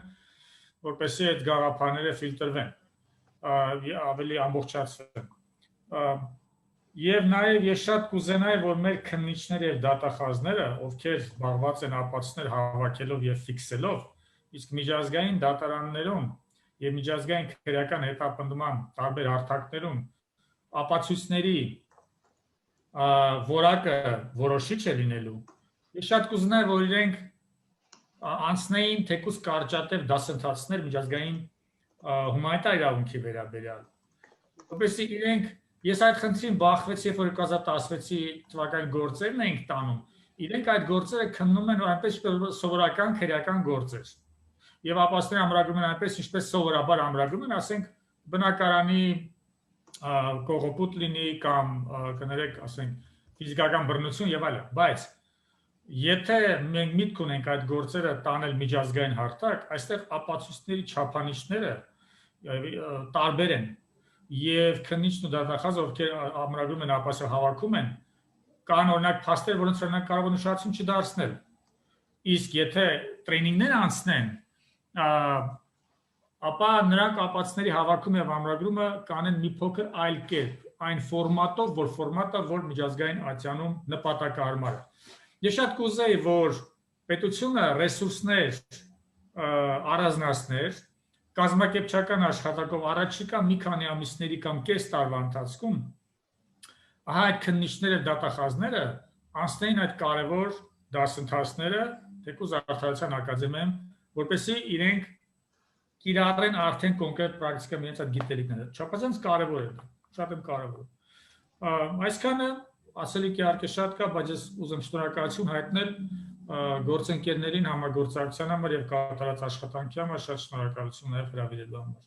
որպեսզի այդ գաղափարները ֆիլտրվեն, ավելի ամբողջացվեն։ Եվ նաև ես շատ կուզենայի, որ մեր քննիչները եւ դատախազները, ովքեր զբաղված են ապացույցներ հավաքելով եւ ֆիքսելով, իսկ միջազգային դատարաններում եւ միջազգային քրեական հետապնդման տարբեր հարթակներում ապացույցների որակը որոշիչ է լինելու, Ես շատ կուզենայի, որ իրենք անցնեին թեկուզ կարճատև դասընթացներ միջազգային հումանիտար իրավունքի վերաբերյալ։ Որպեսզի իրենք, ես այդ խնդրին բախվեցի, երբ որ 2016 թվականին գործերն էինք տանում, իրենք այդ գործերը քննում են այնպես սովորական քրեական գործեր։ Եվ ապաստանի ամրագրում են այնպես, ինչպես սովորաբար ամրագրում են, ասենք բնակարանի կողոպուտ լինի կամ կներեք, ասենք ֆիզիկական բռնություն եւ այլն, բայց եթե մենք միտք ունենք այդ գործերը տանել միջազգային հարթակ, այստեղ ապացույցների չափանիշները տարբեր են եւ քննիչն ու դատախազը, ովքեր ամրագրում են ապասը հավաքում են, կան օրինակ փաստեր, որոնց օրինակ կարող են ուշադրություն չդարձնել։ Իսկ եթե տրեյնինգներ անցնեն, ապա նրանք ապացույցների հավաքում եւ ամրագրումը կանեն մի փոքր այլ կերպ, այն ֆորմատով, որ ֆորմատը, որ միջազգային ատյանում նպատակահարմար է։ Ես շատ կուզեի, որ պետությունը ռեսուրսներ առանձնացներ, կազմակերպչական աշխատակով առաջիկա մի քանի ամիսների կամ կես տարվա ընթացքում այդ քննիչները, դատախազները անցնեին այդ կարևոր դասընթացները թեկուզ Արդարության ակադեմիայում, որպեսզի իրենք կիրառեն արդեն կոնկրետ պրակտիկայում իրենց այդ գիտելիքները։ Չափազանց կարևոր է, շատ եմ կարևոր։ Այսքանը ասելիք իհարկե շատ կա, բայց ես ուզում շնորհակալություն հայտնել գործընկերներին համագործակցության համար եւ կատարած աշխատանքի համար, շատ շնորհակալություն նաեւ հրավիրելու համար։